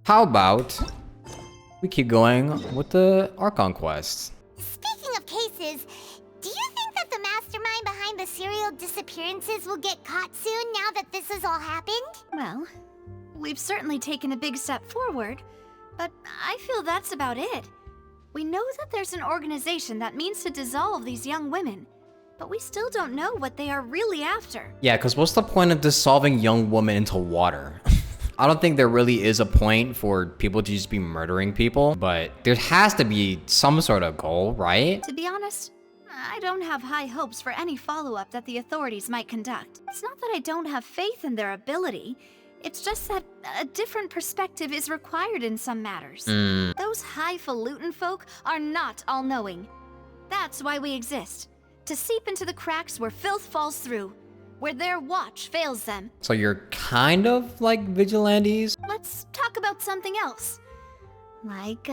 How about we keep going with the Archon quests? Speaking of cases, do you think that the mastermind behind the serial disappearances will get caught soon now that this has all happened? Well, we've certainly taken a big step forward, but I feel that's about it. We know that there's an organization that means to dissolve these young women, but we still don't know what they are really after. Yeah, because what's the point of dissolving young women into water? I don't think there really is a point for people to just be murdering people, but there has to be some sort of goal, right? To be honest, I don't have high hopes for any follow-up that the authorities might conduct. It's not that I don't have faith in their ability. It's just that a different perspective is required in some matters. Those highfalutin folk are not all-knowing. That's why we exist. To seep into the cracks where filth falls through, where their watch fails them. So you're kind of like vigilantes? Let's talk about something else. Like,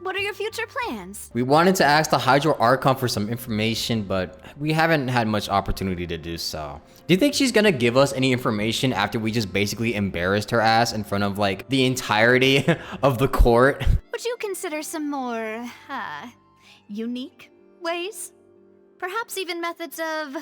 what are your future plans? We wanted to ask the Hydro Archon for some information, but we haven't had much opportunity to do so. Do you think she's gonna give us any information after we just basically embarrassed her ass in front of like the entirety of the court? Would you consider some more, unique ways? Perhaps even methods of,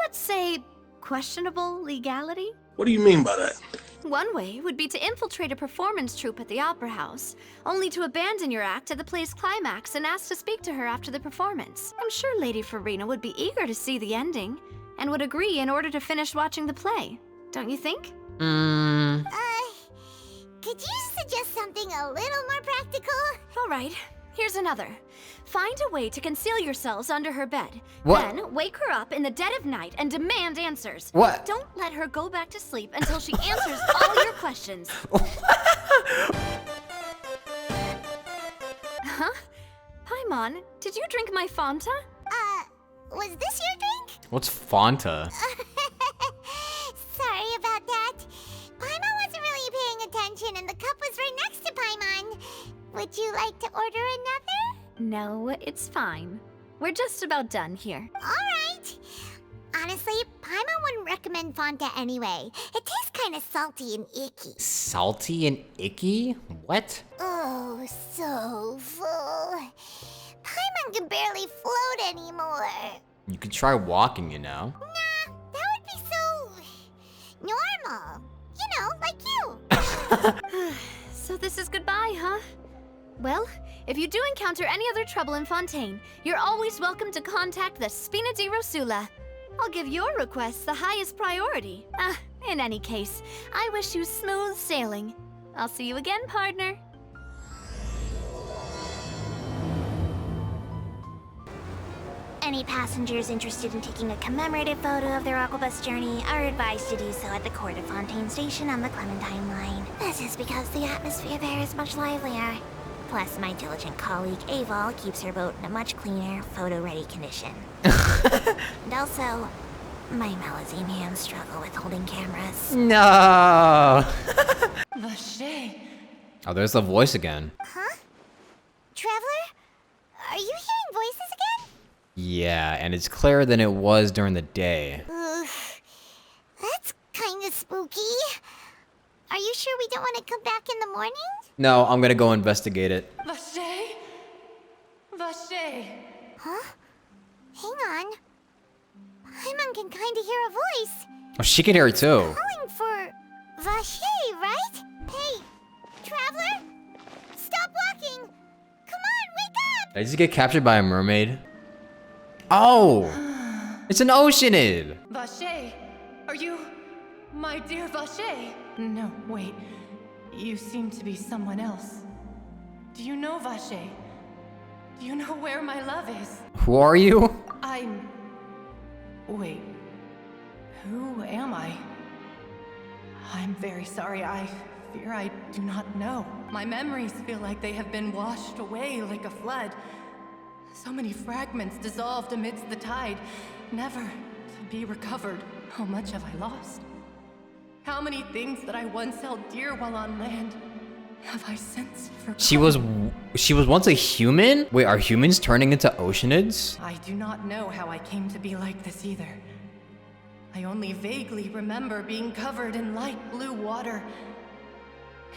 let's say, questionable legality? What do you mean by that? One way would be to infiltrate a performance troupe at the Opera House, only to abandon your act at the play's climax and ask to speak to her after the performance. I'm sure Lady Farina would be eager to see the ending, and would agree in order to finish watching the play. Don't you think? Could you suggest something a little more practical? All right, here's another. Find a way to conceal yourselves under her bed. What? Then wake her up in the dead of night and demand answers. What? Don't let her go back to sleep until she answers all your questions. Huh? Paimon, did you drink my Fanta? Was this your drink? What's Fanta? Sorry about that. Paimon wasn't really paying attention and the cup was right next to Paimon. Would you like to order another? No, it's fine. We're just about done here. Alright. Honestly, Paimon wouldn't recommend Fanta anyway. It tastes kind of salty and icky. Salty and icky? What? Oh, so full. Paimon can barely float anymore. You could try walking, you know? Nah, that would be so normal. You know, like you. So this is goodbye, huh? Well, if you do encounter any other trouble in Fontaine, you're always welcome to contact the Spina di Rosula. I'll give your requests the highest priority. In any case, I wish you smooth sailing. I'll see you again, partner. Any passengers interested in taking a commemorative photo of their Aquabus journey are advised to do so at the Court of Fontaine Station on the Clementine line. This is because the atmosphere there is much livelier. Plus, my diligent colleague Aval keeps her boat in a much cleaner, photo-ready condition. And also, my Malazine hands struggle with holding cameras. No! Vache. Oh, there's the voice again. Huh? Traveler? Are you hearing voices again? Yeah, and it's clearer than it was during the day. Ugh. That's kinda spooky. Are you sure we don't want to come back in the morning? No, I'm gonna go investigate it. Vache. Vache. Huh? Hang on. Paimon can kinda hear a voice. Oh, she can hear it too. Calling for Vache, right? Hey, Traveler? Stop walking! Come on, wake up! Did I just get captured by a mermaid? Oh! It's an Oceanid! Vache. Are you my dear Vache? No, wait. You seem to be someone else. Do you know Vache? Do you know where my love is? Who are you? Wait. Who am I? I'm very sorry. I fear I do not know. My memories feel like they have been washed away like a flood. So many fragments dissolved amidst the tide, never to be recovered. How much have I lost? How many things that I once held dear while on land have I since forgotten? She was once a human? Wait, are humans turning into Oceanids? I do not know how I came to be like this either. I only vaguely remember being covered in light blue water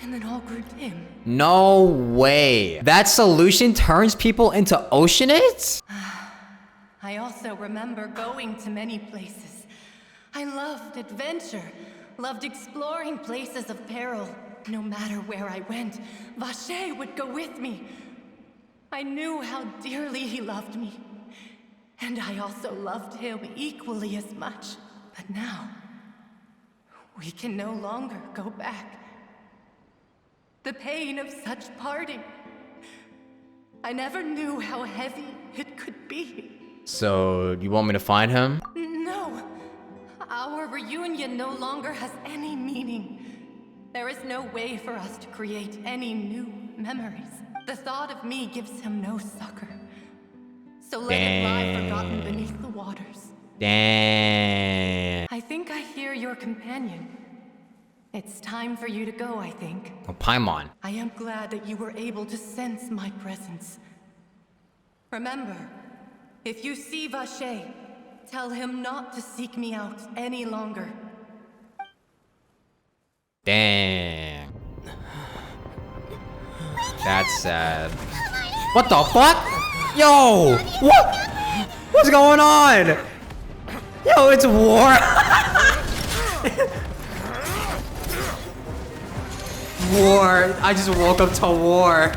and then all grew dim. No way. That solution turns people into oceanids? I also remember going to many places. I loved adventure, loved exploring places of peril. No matter where I went, Vache would go with me. I knew how dearly he loved me. And I also loved him equally as much. But now, we can no longer go back. The pain of such parting. I never knew how heavy it could be. So, you want me to find him? No. Our reunion no longer has any meaning. There is no way for us to create any new memories. The thought of me gives him no succor. So let it lie forgotten beneath the waters. Damn. I think I hear your companion. It's time for you to go, I think. Oh, Paimon. I am glad that you were able to sense my presence. Remember, if you see Vache, tell him not to seek me out any longer. Damn. That's sad. What the fuck? Yo! What? What's going on? Yo, it's war! War. I just woke up to war.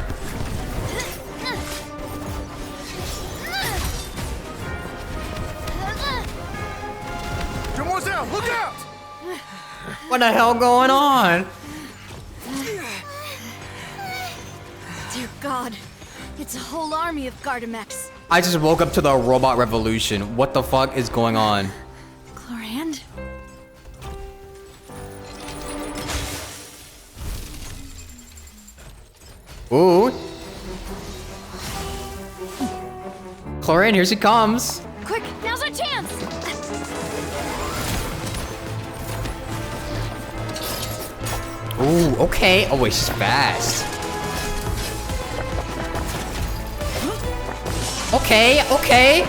Look out! What the hell going on? Dear God, it's a whole army of Gardamex. I just woke up to the robot revolution. What the fuck is going on? Clorand? Ooh. Chlorine, here she comes. Quick, now's our chance! Ooh, okay. Oh wait, she's fast. Okay, okay.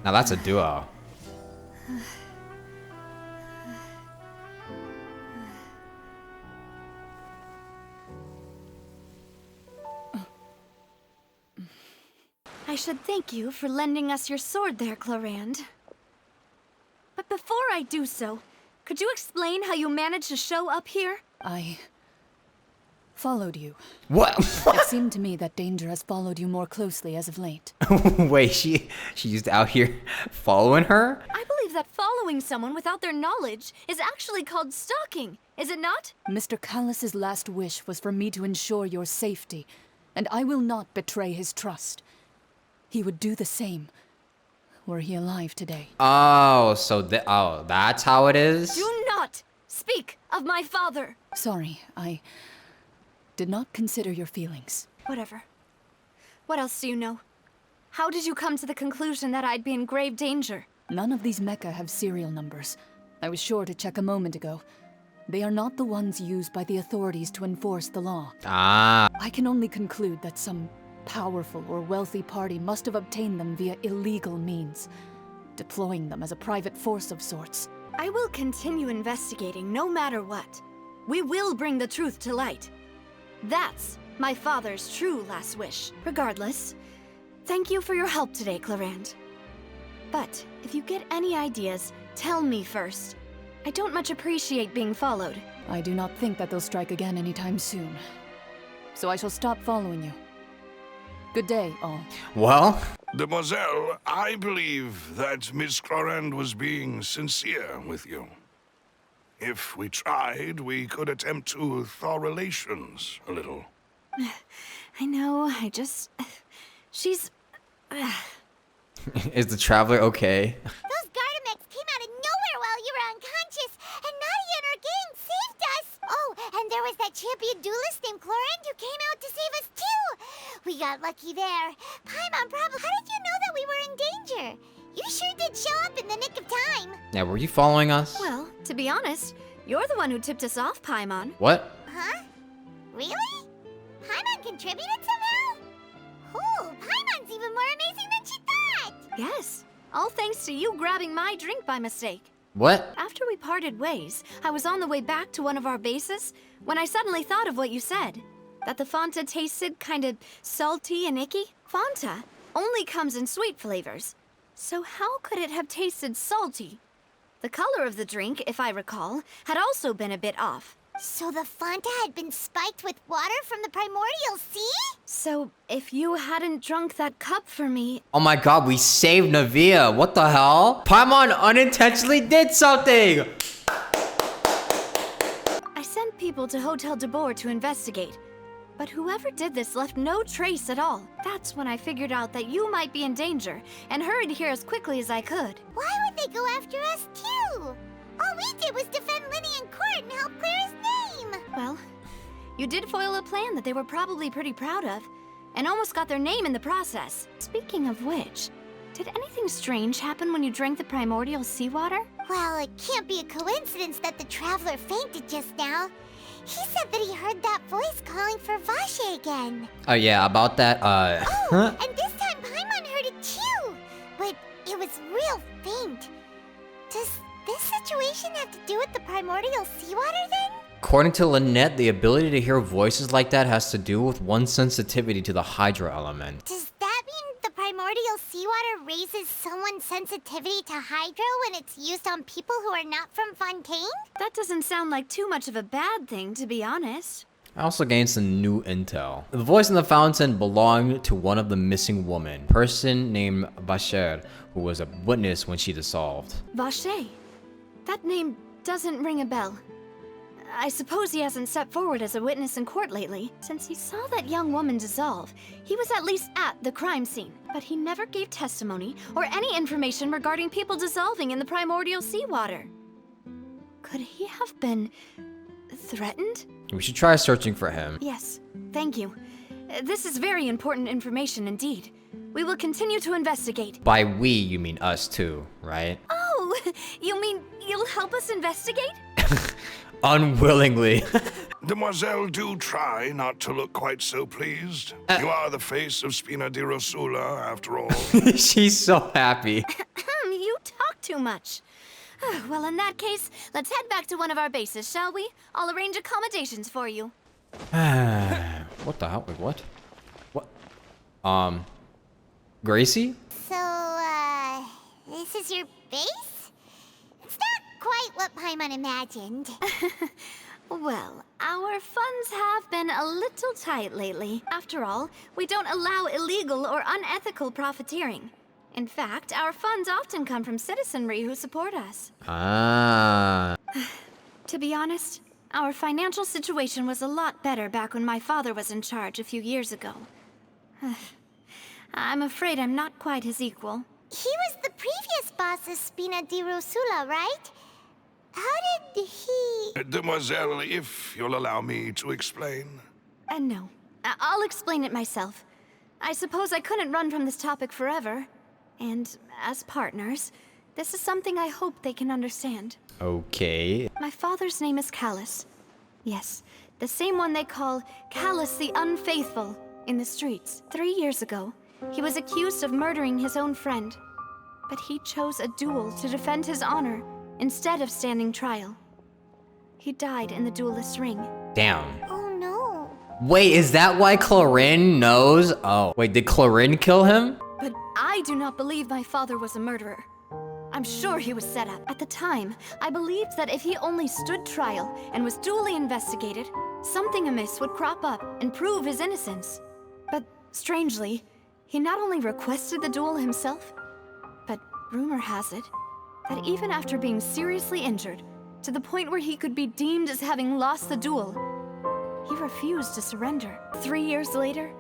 Now that's a duo. I should thank you for lending us your sword there, Clorand. But before I do so, could you explain how you managed to show up here? I followed you. What? It seemed to me that danger has followed you more closely as of late. Wait, she's out here following her? I believe that following someone without their knowledge is actually called stalking, is it not? Mr. Callus's last wish was for me to ensure your safety, and I will not betray his trust. He would do the same, were he alive today. Oh, so that's how it is? Do not speak of my father! Sorry, I did not consider your feelings. Whatever. What else do you know? How did you come to the conclusion that I'd be in grave danger? None of these mecha have serial numbers. I was sure to check a moment ago. They are not the ones used by the authorities to enforce the law. Ah. I can only conclude that some powerful or wealthy party must have obtained them via illegal means, deploying them as a private force of sorts. I will continue investigating no matter what. We will bring the truth to light. That's my father's true last wish. Regardless, thank you for your help today, Clorand. But if you get any ideas, tell me first. I don't much appreciate being followed. I do not think that they'll strike again anytime soon. So I shall stop following you. Good day, all. Well? Demoiselle, I believe that Miss Clorand was being sincere with you. If we tried, we could attempt to thaw relations a little. I know, she's... Is the traveler okay? Those Gardamex came out of nowhere while you were unconscious, and Nadia and her gang saved us! Oh, and there was that champion duelist named Clorand who came out to save us too! We got lucky there. Paimon, probably. How did you know that we were in danger? You sure did show up in the nick of time. Yeah, were you following us? Well, to be honest, You're the one who tipped us off, Paimon. What? Huh? Really? Paimon contributed somehow? Oh, Paimon's even more amazing than she thought! Yes, all thanks to you grabbing my drink by mistake. What? After we parted ways, I was on the way back to one of our bases when I suddenly thought of what you said. That the Fanta tasted kind of salty and icky. Fanta only comes in sweet flavors. So how could it have tasted salty? The color of the drink, if I recall, had also been a bit off. So the Fanta had been spiked with water from the primordial sea? So if you hadn't drunk that cup for me... Oh my god, we saved Navia. What the hell? Paimon unintentionally did something! I sent people to Hotel de Boer to investigate. But whoever did this left no trace at all. That's when I figured out that you might be in danger and hurried here as quickly as I could. Why would they go after us too? All we did was defend Linny in court and help clear his name! Well, you did foil a plan that they were probably pretty proud of, and almost got their name in the process. Speaking of which, did anything strange happen when you drank the primordial seawater? Well, it can't be a coincidence that the traveler fainted just now. He said that he heard that voice calling for Vache again. Oh yeah, about that, Oh, and this time Paimon heard it too! But it was real faint. Does this situation have to do with the primordial seawater then? According to Lynette, the ability to hear voices like that has to do with one's sensitivity to the Hydra element. Does that mean the primordial seawater raises someone's sensitivity to Hydro when it's used on people who are not from Fontaine? That doesn't sound like too much of a bad thing, to be honest. I also gained some new intel. The voice in the fountain belonged to one of the missing women, person named Vacher, who was a witness when she dissolved. Vache. That name doesn't ring a bell. I suppose he hasn't stepped forward as a witness in court lately. Since he saw that young woman dissolve, he was at least at the crime scene. But he never gave testimony or any information regarding people dissolving in the primordial seawater. Could he have been threatened? We should try searching for him. Yes, thank you. This is very important information indeed. We will continue to investigate. By we, you mean us too, right? Oh, you mean you'll help us investigate? Unwillingly. Demoiselle, do try not to look quite so pleased. You are the face of Spina di Rosula, after all. She's so happy. You talk too much. Well, in that case, let's head back to one of our bases, shall we? I'll arrange accommodations for you. What the hell? Wait, what? What? Gracie? So, this is your base? It's not quite what Paimon imagined. Well, our funds have been a little tight lately. After all, we don't allow illegal or unethical profiteering. In fact, our funds often come from citizenry who support us. Ah. To be honest, our financial situation was a lot better back when my father was in charge a few years ago. I'm afraid I'm not quite his equal. He was the previous boss of Spina di Rosula, right? How did he... Demoiselle, if you'll allow me to explain. No, I'll explain it myself. I suppose I couldn't run from this topic forever. And as partners, this is something I hope they can understand. Okay. My father's name is Callus. Yes, the same one they call Callus the Unfaithful in the streets. 3 years ago, he was accused of murdering his own friend. But he chose a duel to defend his honor instead of standing trial. He died in the duelist's ring. Damn. Oh no. Wait, is that why Clorine knows? Oh, wait, did Clorine kill him? But I do not believe my father was a murderer. I'm sure he was set up. At the time, I believed that if he only stood trial and was duly investigated, something amiss would crop up and prove his innocence. But strangely, he not only requested the duel himself, but rumor has it that even after being seriously injured, to the point where he could be deemed as having lost the duel, he refused to surrender. 3 years later,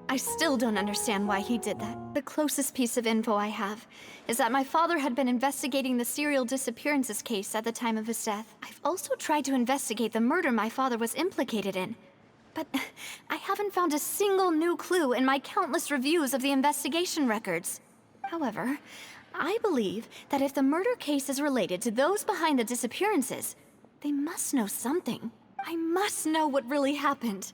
I still don't understand why he did that. The closest piece of info I have is that my father had been investigating the serial disappearances case at the time of his death. I've also tried to investigate the murder my father was implicated in, but I haven't found a single new clue in my countless reviews of the investigation records. However, I believe that if the murder case is related to those behind the disappearances, They must know something. I must know what really happened.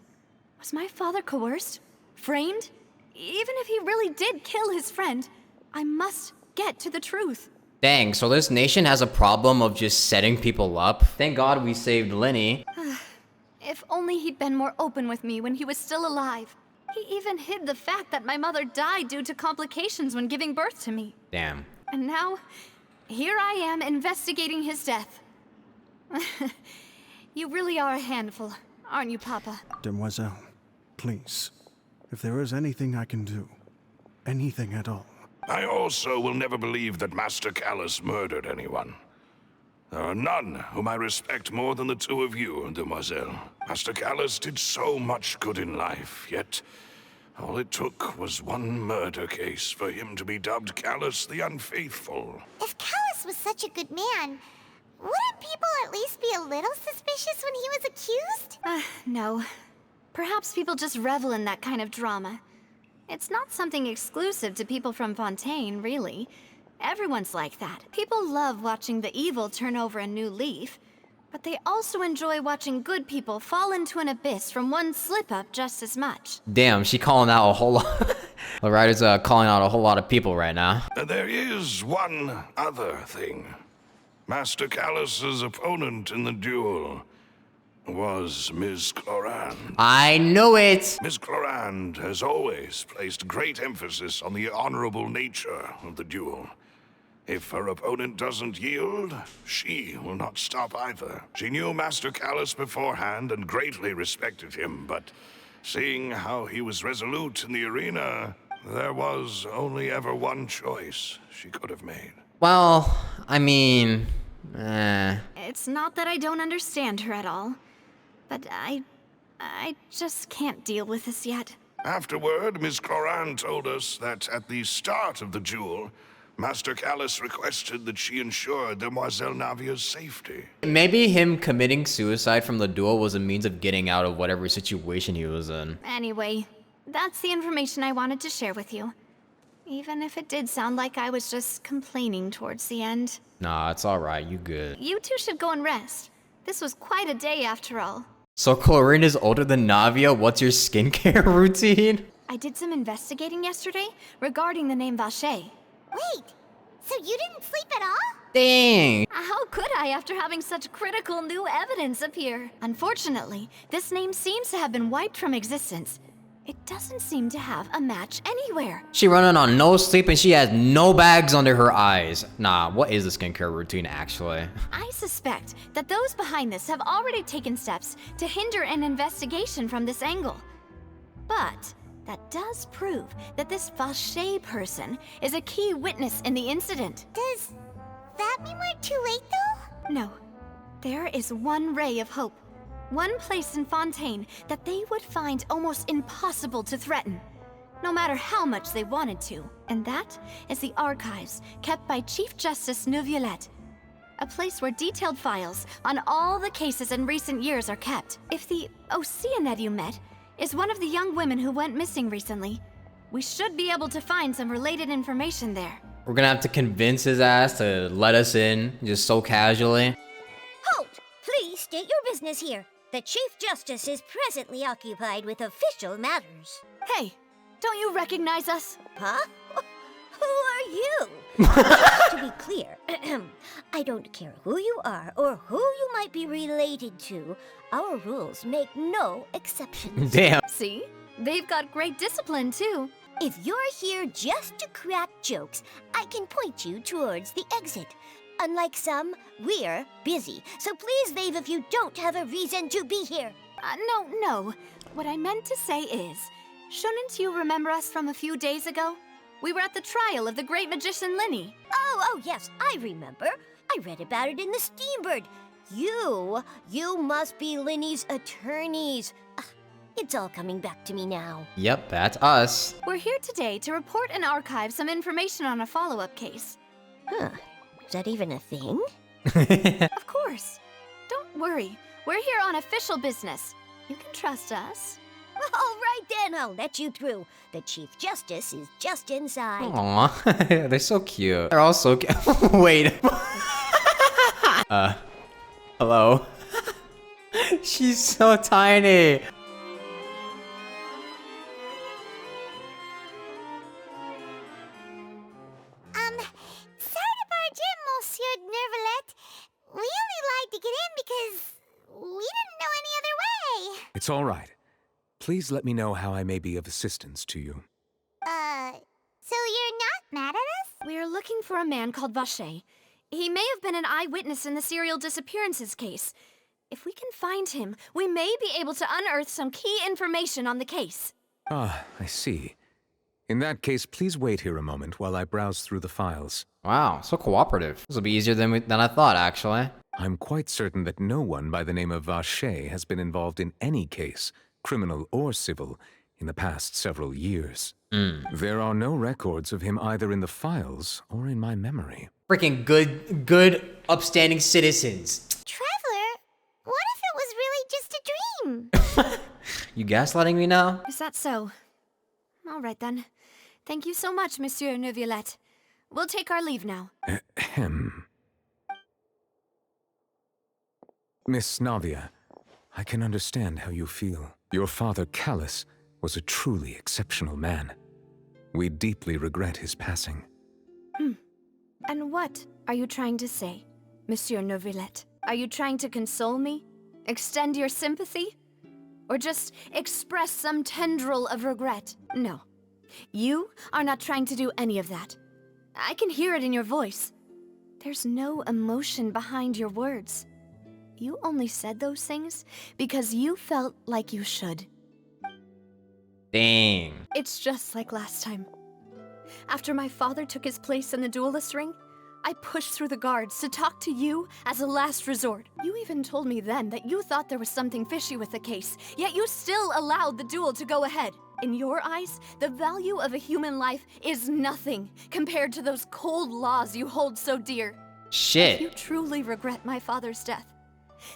Was my father coerced? Framed? Even if he really did kill his friend, I must get to the truth. Dang, so this nation has a problem of just setting people up. Thank God we saved Lenny. If only he'd been more open with me when he was still alive. He even hid the fact that my mother died due to complications when giving birth to me. Damn. And now, here I am investigating his death. You really are a handful, aren't you, Papa? Demoiselle, please, if there is anything I can do, anything at all. I also will never believe that Master Callus murdered anyone. There are none whom I respect more than the two of you, Demoiselle. Master Callus did so much good in life, yet all it took was one murder case for him to be dubbed Callus the Unfaithful. If Callus was such a good man, wouldn't people at least be a little suspicious when he was accused? No. Perhaps people just revel in that kind of drama. It's not something exclusive to people from Fontaine, really. Everyone's like that. People love watching the evil turn over a new leaf, but they also enjoy watching good people fall into an abyss from one slip-up just as much. Damn, she calling out a whole lot. The writer's calling out a whole lot of people right now. There is one other thing. Master Callus's opponent in the duel was Ms. Clorand. I know it! Ms. Clorand has always placed great emphasis on the honorable nature of the duel. If her opponent doesn't yield, she will not stop either. She knew Master Callus beforehand and greatly respected him, but seeing how he was resolute in the arena, there was only ever one choice she could have made. Well, I mean... It's not that I don't understand her at all, but I just can't deal with this yet. Afterward, Ms. Clorand told us that at the start of the duel, Master Callus requested that she ensure Demoiselle Navia's safety. Maybe him committing suicide from the duel was a means of getting out of whatever situation he was in. Anyway, that's the information I wanted to share with you. Even if it did sound like I was just complaining towards the end. Nah, it's alright, you good. You two should go and rest. This was quite a day after all. So Chlorine is older than Navia, what's your skincare routine? I did some investigating yesterday regarding the name Vache. Wait, so you didn't sleep at all? Dang! How could I after having such critical new evidence appear? Unfortunately, this name seems to have been wiped from existence. It doesn't seem to have a match anywhere. She running on no sleep and she has no bags under her eyes. Nah, what is the skincare routine actually? I suspect that those behind this have already taken steps to hinder an investigation from this angle. But that does prove that this Vache person is a key witness in the incident. Does that mean we're too late, though? No. There is one ray of hope. One place in Fontaine that they would find almost impossible to threaten, no matter how much they wanted to. And that is the archives kept by Chief Justice Neuvillette. A place where detailed files on all the cases in recent years are kept. If the Oceanette you met is one of the young women who went missing recently, we should be able to find some related information there. We're gonna have to convince his ass to let us in, just so casually. Halt! Please state your business here. The Chief Justice is presently occupied with official matters. Hey, don't you recognize us? Huh? Who are you? Just to be clear, I don't care who you are or who you might be related to. Our rules make no exceptions. Damn. See? They've got great discipline, too. If you're here just to crack jokes, I can point you towards the exit. Unlike some, we're busy, so please leave if you don't have a reason to be here. No. What I meant to say is, shouldn't you remember us from a few days ago? We were at the trial of the great magician Linny. Oh, yes, I remember. I read about it in the Steambird. You must be Linny's attorneys. It's all coming back to me now. Yep, that's us. We're here today to report and archive some information on a follow-up case. Huh. Is that even a thing? Of course. Don't worry. We're here on official business. You can trust us. All right then, I'll let you through. The Chief Justice is just inside. Aw, they're so cute. They're all so cute. Wait. Hello? She's so tiny. Sorry to barge in, Monsieur Nervalet. We only lied to get in because we didn't know any other way. It's all right. Please let me know how I may be of assistance to you. So you're not mad at us? We're looking for a man called Vacher. He may have been an eyewitness in the serial disappearances case. If we can find him, we may be able to unearth some key information on the case. Ah, I see. In that case, please wait here a moment while I browse through the files. Wow, so cooperative. This will be easier than I thought, actually. I'm quite certain that no one by the name of Vacher has been involved in any case, criminal or civil, in the past several years. There are no records of him either in the files or in my memory. Freaking good, upstanding citizens. Traveler, what if it was really just a dream? You gaslighting me now? Is that so? All right then. Thank you so much, Monsieur Neuvillette. We'll take our leave now. Ahem. Miss Navia, I can understand how you feel. Your father, Callus, was a truly exceptional man. We deeply regret his passing. And what are you trying to say, Monsieur Neuvillette? Are you trying to console me? Extend your sympathy? Or just express some tendril of regret? No. You are not trying to do any of that. I can hear it in your voice. There's no emotion behind your words. You only said those things because you felt like you should. Dang. It's just like last time. After my father took his place in the duelist ring, I pushed through the guards to talk to you as a last resort. You even told me then that you thought there was something fishy with the case, yet you still allowed the duel to go ahead. In your eyes, the value of a human life is nothing compared to those cold laws you hold so dear. Shit. If you truly regret my father's death,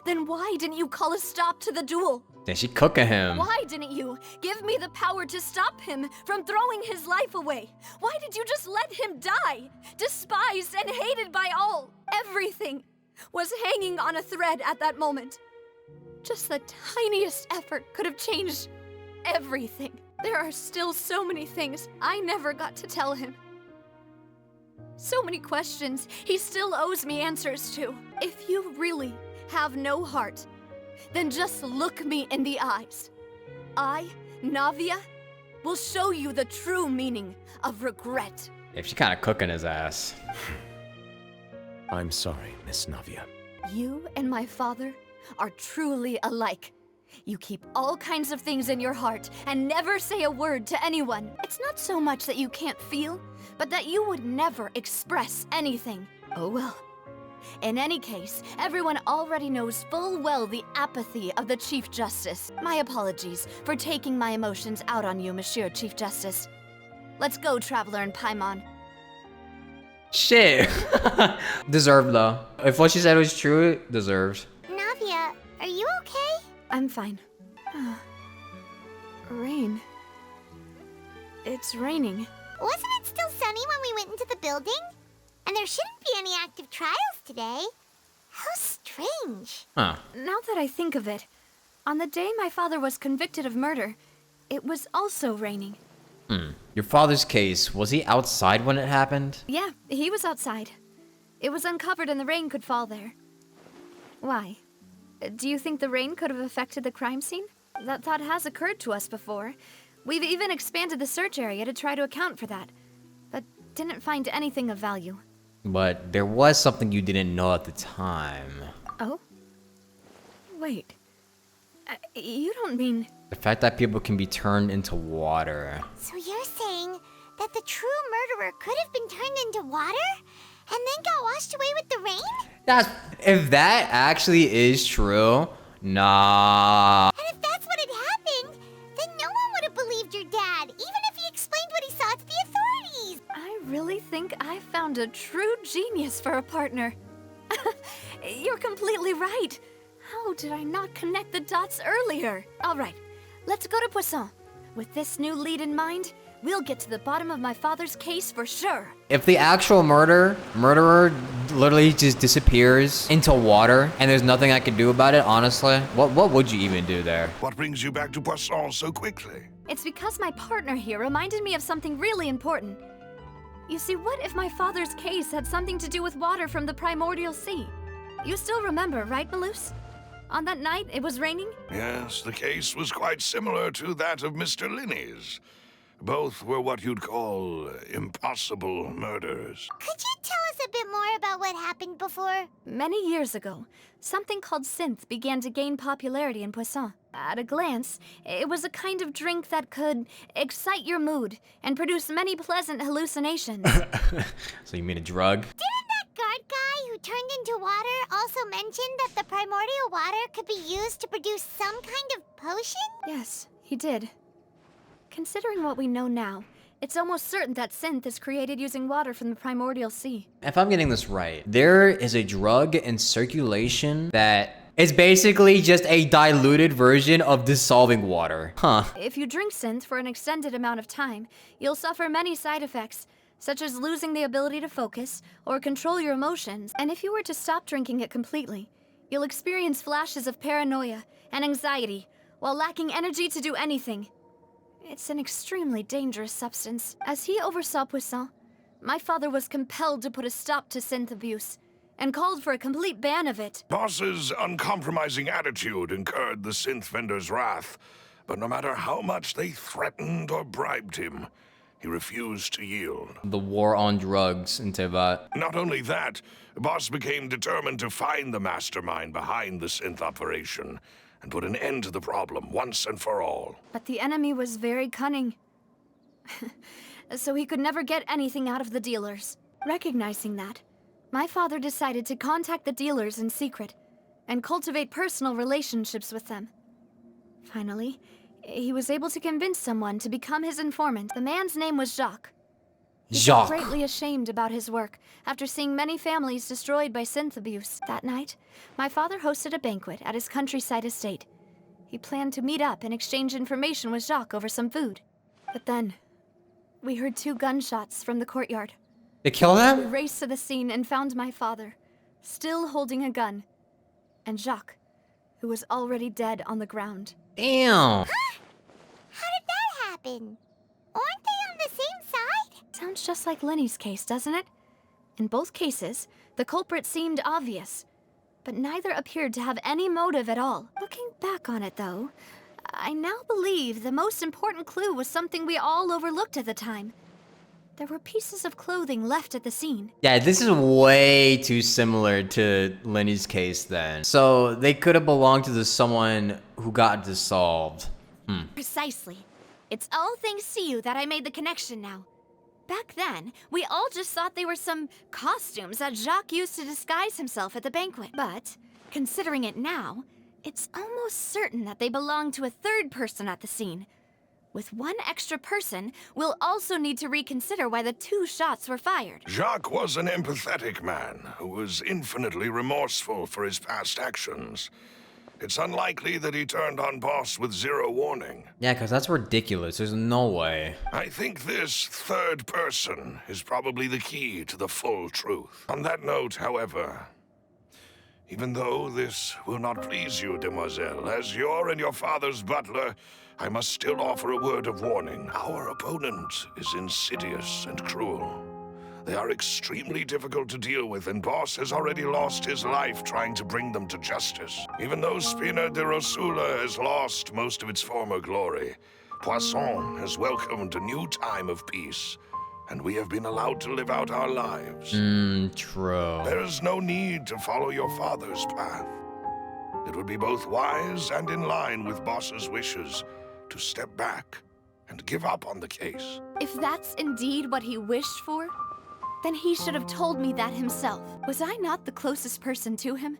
then why didn't you call a stop to the duel? Then she cooking him. Why didn't you give me the power to stop him from throwing his life away? Why did you just let him die? Despised and hated by all. Everything was hanging on a thread at that moment. Just the tiniest effort could have changed everything. There are still so many things I never got to tell him. So many questions he still owes me answers to. If you really have no heart, then just look me in the eyes. I, Navia, will show you the true meaning of regret. If she kind of cooking his ass. I'm sorry, Miss Navia. You and my father are truly alike. You keep all kinds of things in your heart and never say a word to anyone. It's not so much that you can't feel, but that you would never express anything. Oh well. In any case, everyone already knows full well the apathy of the Chief Justice. My apologies for taking my emotions out on you, Monsieur Chief Justice. Let's go, Traveler and Paimon. Shit. Deserved though. If what she said was true, deserved. Navia, are you okay? I'm fine. Rain. It's raining. Wasn't it still sunny when we went into the building? And there shouldn't be any active trials today. How strange. Huh. Now that I think of it, on the day my father was convicted of murder, it was also raining. Your father's case, was he outside when it happened? Yeah, he was outside. It was uncovered and the rain could fall there. Why? Do you think the rain could have affected the crime scene? That thought has occurred to us before. We've even expanded the search area to try to account for that, but didn't find anything of value. But there was something you didn't know at the time. Oh? Wait. You don't mean... The fact that people can be turned into water. So you're saying that the true murderer could have been turned into water? And then got washed away with the rain? If that actually is true, nah. And if that's what had happened, then no one would have believed your dad, even if he explained what he saw to the authorities. I really think I found a true genius for a partner. You're completely right. How did I not connect the dots earlier? All right, let's go to Poisson. With this new lead in mind, we'll get to the bottom of my father's case for sure. If the actual murderer literally just disappears into water and there's nothing I can do about it, honestly, what would you even do there? What brings you back to Poisson so quickly? It's because my partner here reminded me of something really important. You see, what if my father's case had something to do with water from the primordial sea? You still remember, right, Malus? On that night, it was raining? Yes, the case was quite similar to that of Mr. Linney's. Both were what you'd call impossible murders. Could you tell us a bit more about what happened before? Many years ago, something called synth began to gain popularity in Poisson. At a glance, it was a kind of drink that could excite your mood and produce many pleasant hallucinations. So you mean a drug? Didn't that guard guy who turned into water also mention that the primordial water could be used to produce some kind of potion? Yes, he did. Considering what we know now, it's almost certain that synth is created using water from the primordial sea. If I'm getting this right, there is a drug in circulation that is basically just a diluted version of dissolving water. Huh. If you drink synth for an extended amount of time, you'll suffer many side effects, such as losing the ability to focus or control your emotions. And if you were to stop drinking it completely, you'll experience flashes of paranoia and anxiety while lacking energy to do anything. It's an extremely dangerous substance. As he oversaw Poisson, my father was compelled to put a stop to synth abuse and called for a complete ban of it. Boss's uncompromising attitude incurred the synth vendor's wrath, but no matter how much they threatened or bribed him, he refused to yield. The war on drugs in Teyvat. Not only that, Boss became determined to find the mastermind behind the synth operation and put an end to the problem once and for all. But the enemy was very cunning, so he could never get anything out of the dealers. Recognizing that, my father decided to contact the dealers in secret and cultivate personal relationships with them. Finally, he was able to convince someone to become his informant. The man's name was Jacques. He felt greatly ashamed about his work after seeing many families destroyed by synth abuse. That night, my father hosted a banquet at his countryside estate. He planned to meet up and exchange information with Jacques over some food. But then, we heard 2 gunshots from the courtyard. They killed We him? raced to the scene and found my father, still holding a gun, and Jacques, who was already dead on the ground. Damn. How did that happen? Aren't they on the same side? Sounds just like Lenny's case, doesn't it? In both cases, the culprit seemed obvious, but neither appeared to have any motive at all. Looking back on it, though, I now believe the most important clue was something we all overlooked at the time. There were pieces of clothing left at the scene. Yeah, this is way too similar to Lenny's case then. So they could have belonged to someone who got dissolved. Precisely. It's all thanks to you that I made the connection now. Back then, we all just thought they were some costumes that Jacques used to disguise himself at the banquet. But, considering it now, it's almost certain that they belong to a third person at the scene. With one extra person, we'll also need to reconsider why the 2 shots were fired. Jacques was an empathetic man who was infinitely remorseful for his past actions. It's unlikely that he turned on Boss with 0 warning. Yeah, because that's ridiculous. There's no way. I think this third person is probably the key to the full truth. On that note, however, even though this will not please you, demoiselle, as your and your father's butler, I must still offer a word of warning. Our opponent is insidious and cruel. They are extremely difficult to deal with, and Boss has already lost his life trying to bring them to justice. Even though Spina de Rosula has lost most of its former glory, Poisson has welcomed a new time of peace, and we have been allowed to live out our lives. True. There is no need to follow your father's path. It would be both wise and in line with Boss's wishes to step back and give up on the case. If that's indeed what he wished for, then he should have told me that himself. Was I not the closest person to him?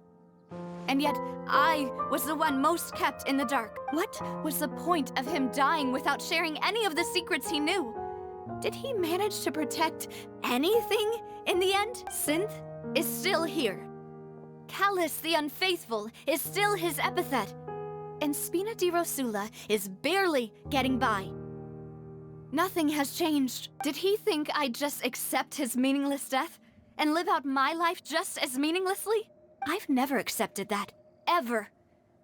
And yet, I was the one most kept in the dark. What was the point of him dying without sharing any of the secrets he knew? Did he manage to protect anything in the end? Synth is still here. Callus the Unfaithful is still his epithet. And Spina di Rosula is barely getting by. Nothing has changed. Did he think I'd just accept his meaningless death and live out my life just as meaninglessly? I've never accepted that. Ever.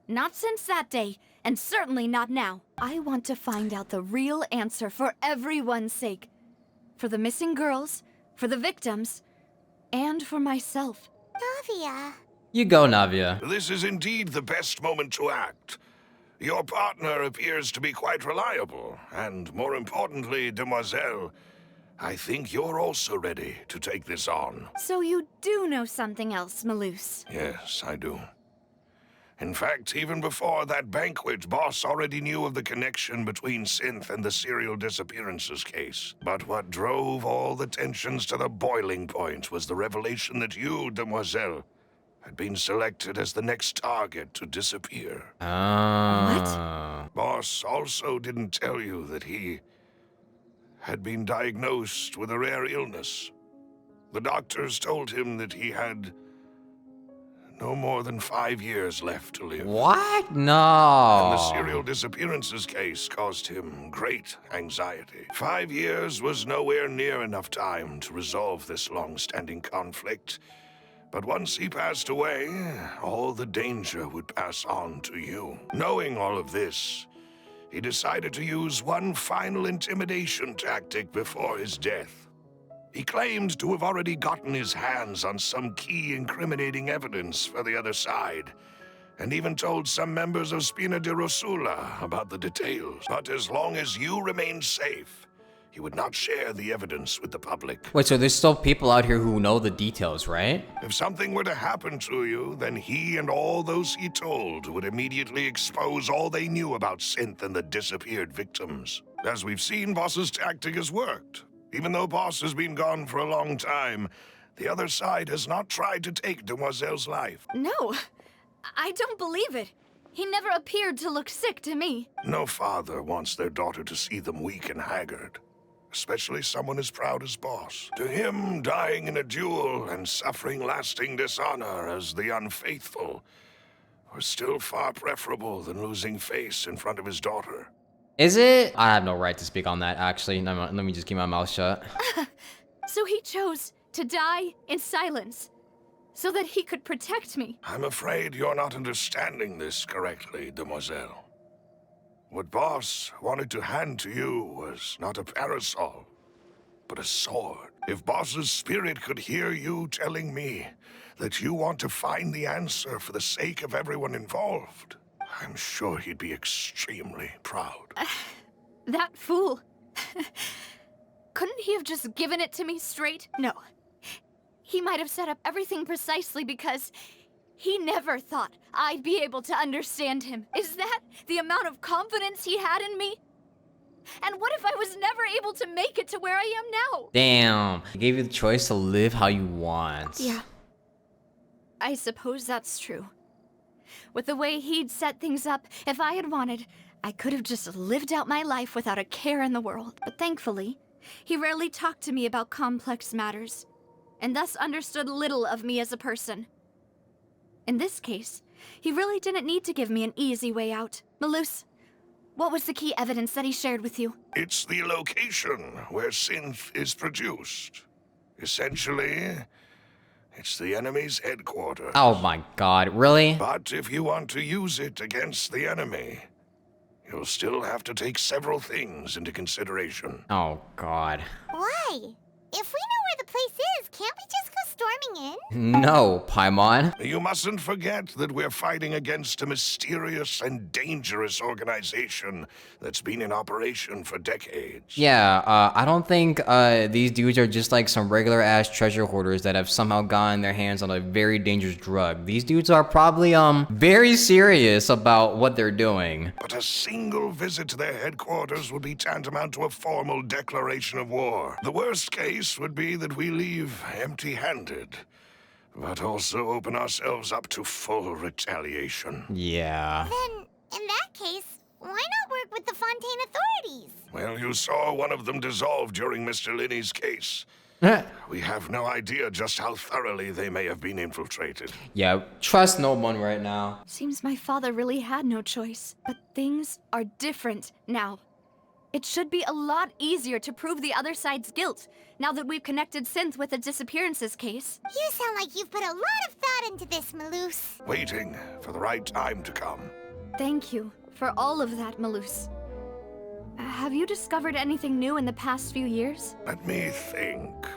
Not since that day, and certainly not now. I want to find out the real answer for everyone's sake. For the missing girls, for the victims, and for myself. Navia. You go, Navia. This is indeed the best moment to act. Your partner appears to be quite reliable, and more importantly, Demoiselle, I think you're also ready to take this on. So you do know something else, Malus? Yes, I do. In fact, even before that banquet, Boss already knew of the connection between Synth and the serial disappearances case. But what drove all the tensions to the boiling point was the revelation that you, Demoiselle, had been selected as the next target to disappear. What? Boss also didn't tell you that he had been diagnosed with a rare illness. The doctors told him that he had no more than 5 years left to live. What? And No. the serial disappearances case caused him great anxiety. 5 years was nowhere near enough time to resolve this long-standing conflict. But once he passed away, all the danger would pass on to you. Knowing all of this, he decided to use one final intimidation tactic before his death. He claimed to have already gotten his hands on some key incriminating evidence for the other side, and even told some members of Spina di Rosula about the details. But as long as you remained safe, he would not share the evidence with the public. Wait, so there's still people out here who know the details, right? If something were to happen to you, then he and all those he told would immediately expose all they knew about Synth and the disappeared victims. As we've seen, Boss's tactic has worked. Even though Boss has been gone for a long time, the other side has not tried to take Demoiselle's life. No, I don't believe it. He never appeared to look sick to me. No father wants their daughter to see them weak and haggard, especially someone as proud as Boss. To him, dying in a duel and suffering lasting dishonor as the unfaithful was still far preferable than losing face in front of his daughter. Is it? I have no right to speak on that, actually. Let me just keep my mouth shut. So he chose to die in silence, so that he could protect me. I'm afraid you're not understanding this correctly, Demoiselle. What Boss wanted to hand to you was not a parasol, but a sword. If Boss's spirit could hear you telling me that you want to find the answer for the sake of everyone involved, I'm sure he'd be extremely proud. That fool. Couldn't he have just given it to me straight? No. He might have set up everything precisely because he never thought I'd be able to understand him. Is that the amount of confidence he had in me? And what if I was never able to make it to where I am now? Damn. He gave you the choice to live how you want. Yeah. I suppose that's true. With the way he'd set things up, if I had wanted, I could have just lived out my life without a care in the world. But thankfully, he rarely talked to me about complex matters, and thus understood little of me as a person. In this case, he really didn't need to give me an easy way out. Malus, what was the key evidence that he shared with you? It's the location where Synth is produced. Essentially, it's the enemy's headquarters. Oh my god, really? But if you want to use it against the enemy, you'll still have to take several things into consideration. Oh god. Why? If we know where the place is, can't we just go storming in? No, Paimon. You mustn't forget that we're fighting against a mysterious and dangerous organization that's been in operation for decades. Yeah, I don't think these dudes are just like some regular ass treasure hoarders that have somehow gotten their hands on a very dangerous drug. These dudes are probably very serious about what they're doing. But a single visit to their headquarters would be tantamount to a formal declaration of war. The worst case would be that we leave empty-handed, but also open ourselves up to full retaliation. Yeah. Then, in that case, why not work with the Fontaine authorities? Well, you saw one of them dissolve during Mr. Linney's case. We have no idea just how thoroughly they may have been infiltrated. Yeah, trust no one right now. Seems my father really had no choice. But things are different now. It should be a lot easier to prove the other side's guilt, now that we've connected Synth with the Disappearances case. You sound like you've put a lot of thought into this, Maloose. Waiting for the right time to come. Thank you for all of that, Maloose. Have you discovered anything new in the past few years? Let me think.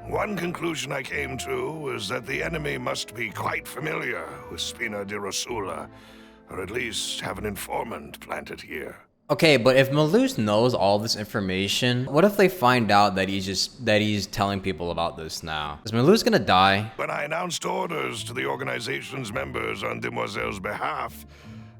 One conclusion I came to was that the enemy must be quite familiar with Spina di Rosula, or at least have an informant planted here. Okay, but if Maloose knows all this information, what if they find out that he's telling people about this now? Is Maloose gonna die? When I announced orders to the organization's members on Demoiselle's behalf,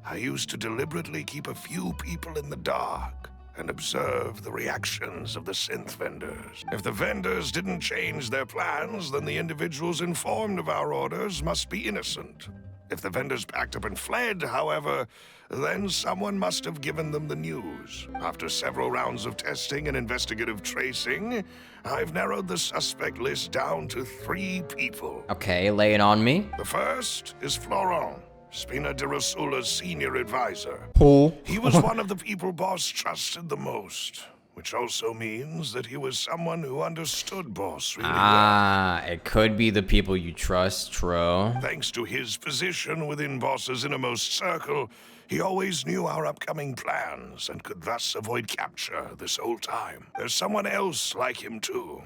I used to deliberately keep a few people in the dark and observe the reactions of the synth vendors. If the vendors didn't change their plans, then the individuals informed of our orders must be innocent. If the vendors packed up and fled, however, then someone must have given them the news. After several rounds of testing and investigative tracing, I've narrowed the suspect list down to 3 people. Okay, lay it on me. The first is Florent, Spina di Rosula's senior advisor. Who? He was one of the people Boss trusted the most, which also means that he was someone who understood Boss really well. It could be the people you trust, true. Thanks to his position within Boss's innermost circle, he always knew our upcoming plans and could thus avoid capture this whole time. There's someone else like him too.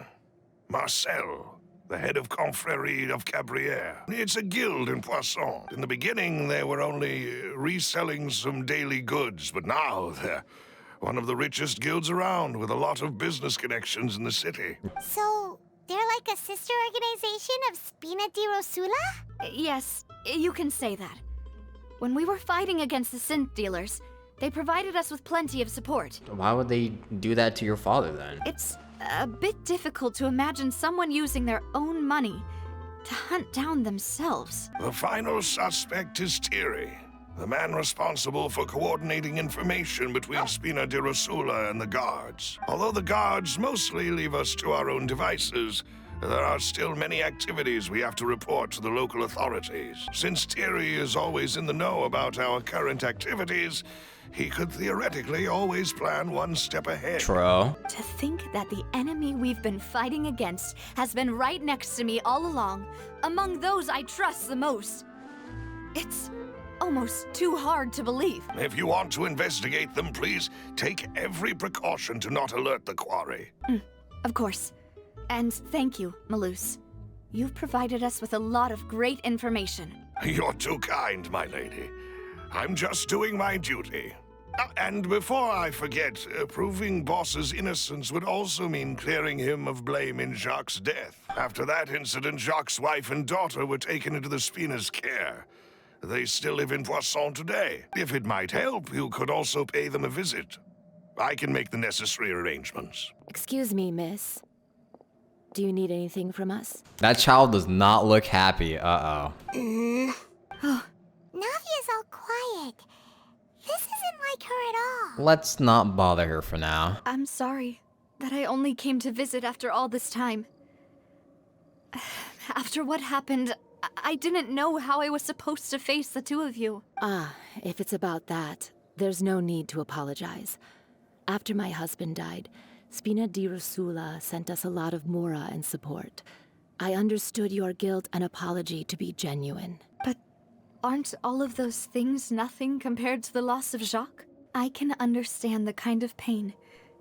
Marcel, the head of Confrérie of Cabrières. It's a guild in Poisson. In the beginning, they were only reselling some daily goods, but now they're one of the richest guilds around with a lot of business connections in the city. So, they're like a sister organization of Spina di Rosula? Yes, you can say that. When we were fighting against the synth dealers, they provided us with plenty of support. Why would they do that to your father then? It's a bit difficult to imagine someone using their own money to hunt down themselves. The final suspect is Thierry, the man responsible for coordinating information between Spina di Rosula and the guards. Although the guards mostly leave us to our own devices, there are still many activities we have to report to the local authorities. Since Thierry is always in the know about our current activities, he could theoretically always plan one step ahead. True. To think that the enemy we've been fighting against has been right next to me all along, among those I trust the most. It's almost too hard to believe. If you want to investigate them, please take every precaution to not alert the quarry. Of course. And thank you, Maloose. You've provided us with a lot of great information. You're too kind, my lady. I'm just doing my duty. And before I forget, proving Boss's innocence would also mean clearing him of blame in Jacques' death. After that incident, Jacques' wife and daughter were taken into the Spina's care. They still live in Poisson today. If it might help, you could also pay them a visit. I can make the necessary arrangements. Excuse me, miss. Do you need anything from us? That child does not look happy. Uh-oh. Navia's all quiet. This isn't like her at all. Let's not bother her for now. I'm sorry that I only came to visit after all this time. After what happened, I didn't know how I was supposed to face the two of you. If it's about that, there's no need to apologize. After my husband died, Spina di Rosula sent us a lot of mora and support. I understood your guilt and apology to be genuine. But aren't all of those things nothing compared to the loss of Jacques? I can understand the kind of pain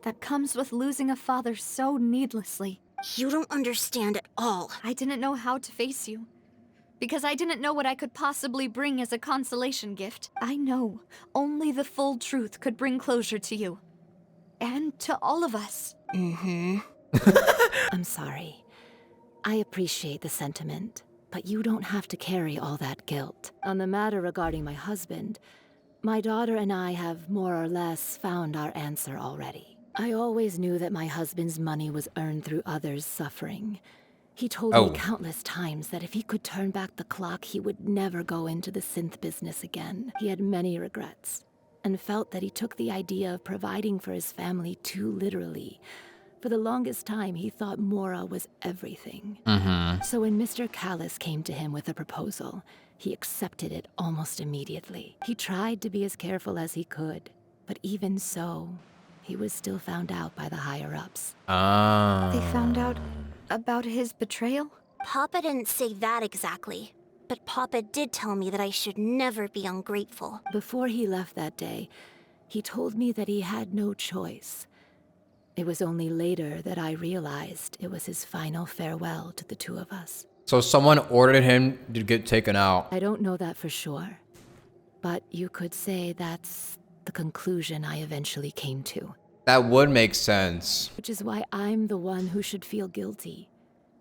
that comes with losing a father so needlessly. You don't understand at all. I didn't know how to face you, because I didn't know what I could possibly bring as a consolation gift. I know only the full truth could bring closure to you. And to all of us. I'm sorry. I appreciate the sentiment, but you don't have to carry all that guilt. On the matter regarding my husband, my daughter and I have more or less found our answer already. I always knew that my husband's money was earned through others' suffering. He told me countless times that if he could turn back the clock, he would never go into the synth business again. He had many regrets, and felt that he took the idea of providing for his family too literally. For the longest time, he thought mora was everything. So when Mr. Callis came to him with a proposal, he accepted it almost immediately. He tried to be as careful as he could, but even so, he was still found out by the higher-ups. Ah. They found out about his betrayal? Papa didn't say that exactly, but Papa did tell me that I should never be ungrateful. Before he left that day, he told me that he had no choice. It was only later that I realized it was his final farewell to the two of us. So someone ordered him to get taken out. I don't know that for sure, but you could say that's the conclusion I eventually came to. That would make sense. Which is why I'm the one who should feel guilty.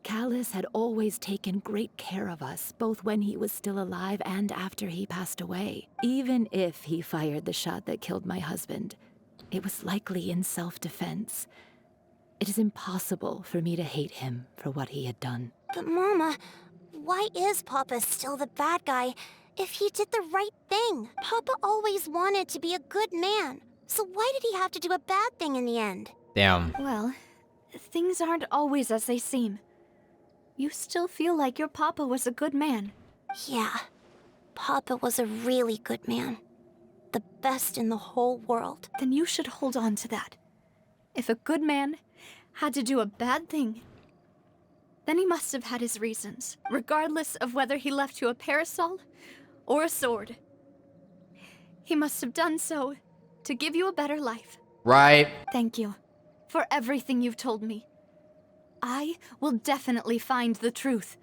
Callus had always taken great care of us, both when he was still alive and after he passed away. Even if he fired the shot that killed my husband, it was likely in self-defense. It is impossible for me to hate him for what he had done. But Mama, why is Papa still the bad guy if he did the right thing? Papa always wanted to be a good man, so why did he have to do a bad thing in the end? Damn. Well, things aren't always as they seem. You still feel like your papa was a good man. Yeah, Papa was a really good man. The best in the whole world. Then you should hold on to that. If a good man had to do a bad thing, then he must have had his reasons, regardless of whether he left you a parasol or a sword. He must have done so to give you a better life. Right. Thank you for everything you've told me. I will definitely find the truth.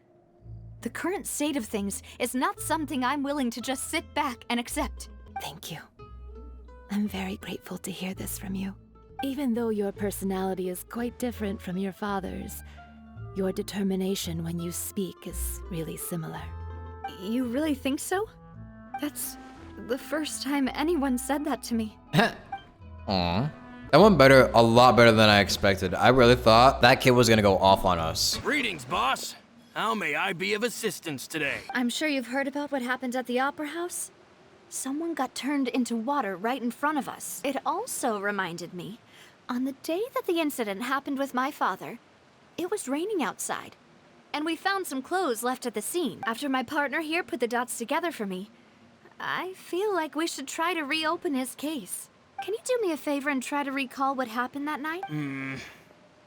The current state of things is not something I'm willing to just sit back and accept. Thank you. I'm very grateful to hear this from you. Even though your personality is quite different from your father's, your determination when you speak is really similar. You really think so? That's the first time anyone said that to me. Aw. That went better, a lot better than I expected. I really thought that kid was gonna go off on us. Greetings, boss. How may I be of assistance today? I'm sure you've heard about what happened at the Opera House. Someone got turned into water right in front of us. It also reminded me, on the day that the incident happened with my father, it was raining outside. And we found some clothes left at the scene. After my partner here put the dots together for me, I feel like we should try to reopen his case. Can you do me a favor and try to recall what happened that night?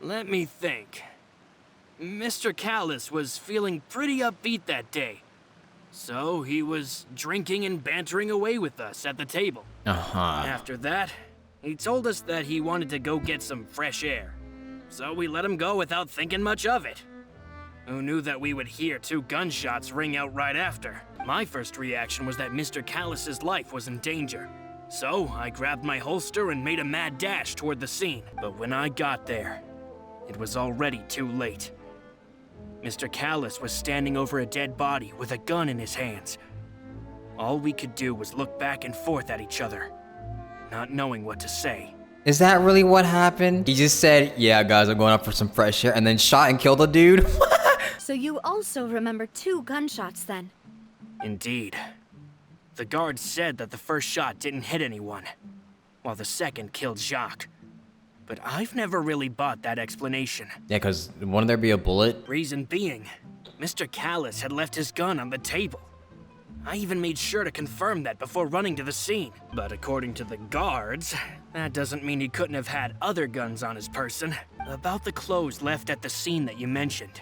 Let me think. Mr. Callus was feeling pretty upbeat that day. So he was drinking and bantering away with us at the table. After that, he told us that he wanted to go get some fresh air. So we let him go without thinking much of it. Who knew that we would hear 2 gunshots ring out right after? My first reaction was that Mr. Callus's life was in danger. So I grabbed my holster and made a mad dash toward the scene. But when I got there, it was already too late. Mr. Callus was standing over a dead body with a gun in his hands. All we could do was look back and forth at each other, not knowing what to say. Is that really what happened? He just said, yeah, guys, I'm going up for some fresh air, and then shot and killed a dude? So you also remember 2 gunshots then? Indeed. The guard said that the first shot didn't hit anyone, while the second killed Jacques. But I've never really bought that explanation. Yeah, because wouldn't there be a bullet? Reason being, Mr. Callus had left his gun on the table. I even made sure to confirm that before running to the scene. But according to the guards, that doesn't mean he couldn't have had other guns on his person. About the clothes left at the scene that you mentioned,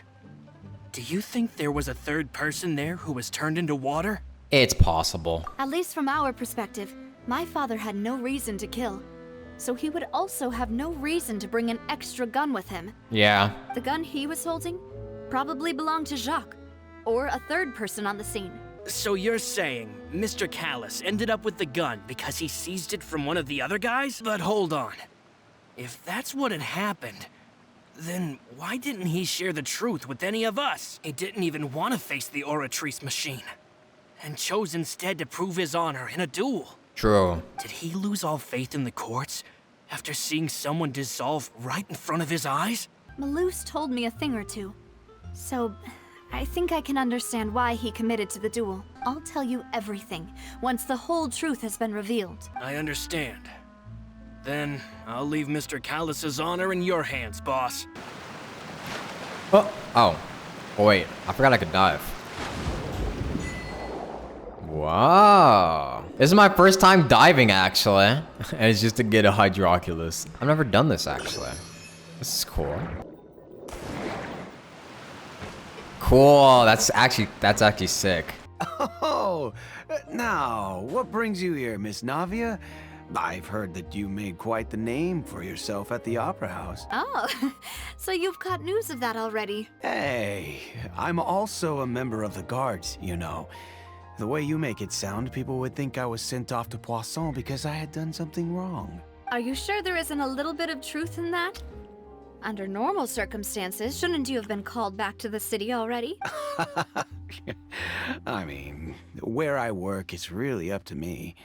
do you think there was a third person there who was turned into water? It's possible. At least from our perspective, my father had no reason to kill. So he would also have no reason to bring an extra gun with him. Yeah. The gun he was holding probably belonged to Jacques, or a third person on the scene. So you're saying Mr. Callus ended up with the gun because he seized it from one of the other guys? But hold on. If that's what had happened, then why didn't he share the truth with any of us? He didn't even want to face the Oratrice machine, and chose instead to prove his honor in a duel. True. Did he lose all faith in the courts after seeing someone dissolve right in front of his eyes? Malus told me a thing or two, so I think I can understand why he committed to the duel. I'll tell you everything once the whole truth has been revealed. I understand. Then I'll leave Mr. Callus's honor in your hands, boss. Oh, wait, I forgot I could dive. Wow. This is my first time diving, actually. And it's just to get a Hydroculus. I've never done this, actually. This is cool. Cool. That's actually sick. Oh, now, what brings you here, Miss Navia? I've heard that you made quite the name for yourself at the Opera House. Oh, so you've caught news of that already. Hey, I'm also a member of the Guards, you know. The way you make it sound, people would think I was sent off to Poisson because I had done something wrong. Are you sure there isn't a little bit of truth in that? Under normal circumstances, shouldn't you have been called back to the city already? I mean, where I work is really up to me.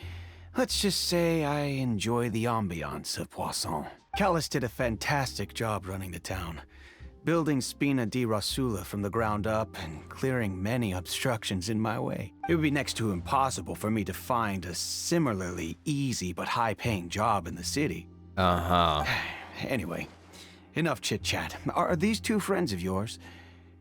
Let's just say I enjoy the ambiance of Poisson. Callus did a fantastic job running the town, building Spina di Rasula from the ground up and clearing many obstructions in my way. It would be next to impossible for me to find a similarly easy but high-paying job in the city. Uh-huh. Anyway, enough chit-chat. Are these two friends of yours?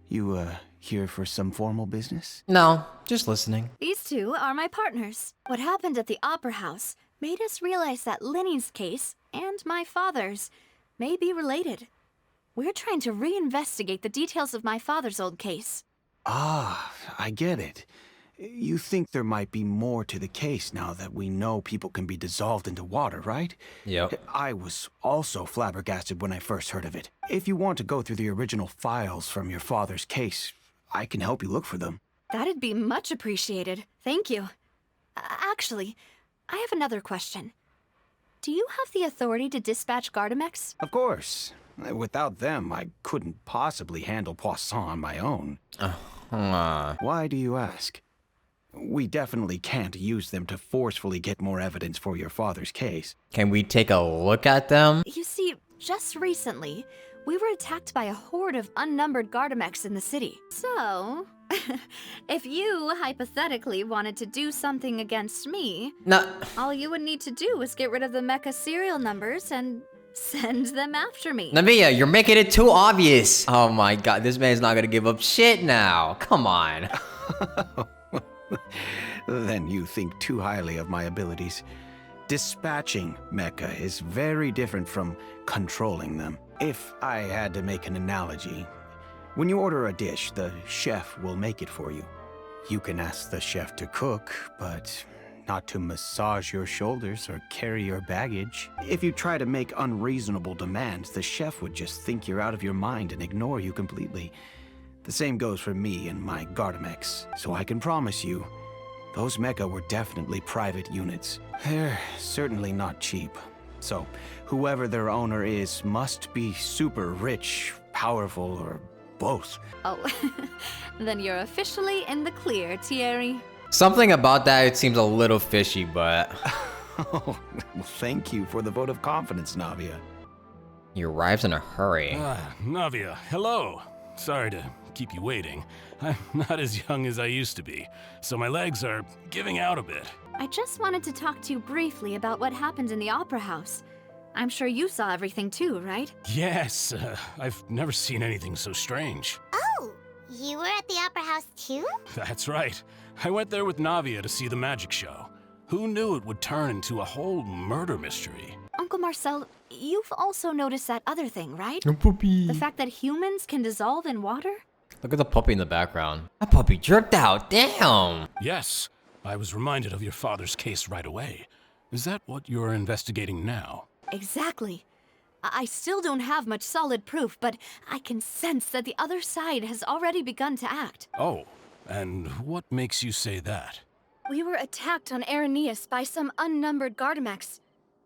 You, here for some formal business? No, just listening. These two are my partners. What happened at the Opera House made us realize that Linny's case and my father's may be related. We're trying to reinvestigate the details of my father's old case. Ah, I get it. You think there might be more to the case now that we know people can be dissolved into water, right? Yep. I was also flabbergasted when I first heard of it. If you want to go through the original files from your father's case, I can help you look for them. That'd be much appreciated. Thank you. Actually, I have another question. Do you have the authority to dispatch Gardamex? Of course. Without them, I couldn't possibly handle Poisson on my own. Why do you ask? We definitely can't use them to forcefully get more evidence for your father's case. Can we take a look at them? You see, just recently, we were attacked by a horde of unnumbered Gardamex in the city. So, if you hypothetically wanted to do something against me, No. all you would need to do is get rid of the mecha serial numbers and send them after me. Navia, you're making it too obvious. Oh my god, this man's not gonna give up shit now. Come on. Then you think too highly of my abilities. Dispatching mecha is very different from controlling them. If I had to make an analogy, when you order a dish, the chef will make it for you. You can ask the chef to cook, but not to massage your shoulders or carry your baggage. If you try to make unreasonable demands, the chef would just think you're out of your mind and ignore you completely. The same goes for me and my Gardamex. So I can promise you, those mecha were definitely private units. They're certainly not cheap. So, whoever their owner is must be super rich, powerful, or both. Oh, then you're officially in the clear, Thierry. Something about that, it seems a little fishy, but... Oh, well, thank you for the vote of confidence, Navia. He arrives in a hurry. Navia, hello. Sorry to keep you waiting. I'm not as young as I used to be, so my legs are giving out a bit. I just wanted to talk to you briefly about what happened in the Opera House. I'm sure you saw everything too, right? Yes, I've never seen anything so strange. Oh, you were at the Opera House too? That's right. I went there with Navia to see the magic show. Who knew it would turn into a whole murder mystery? Uncle Marcel, you've also noticed that other thing, right? Puppy. The fact that humans can dissolve in water? Look at the puppy in the background. That puppy jerked out. Damn. Yes, I was reminded of your father's case right away. Is that what you're investigating now? Exactly. I still don't have much solid proof, but I can sense that the other side has already begun to act. Oh, and what makes you say that? We were attacked on Araneus by some unnumbered Gardamex.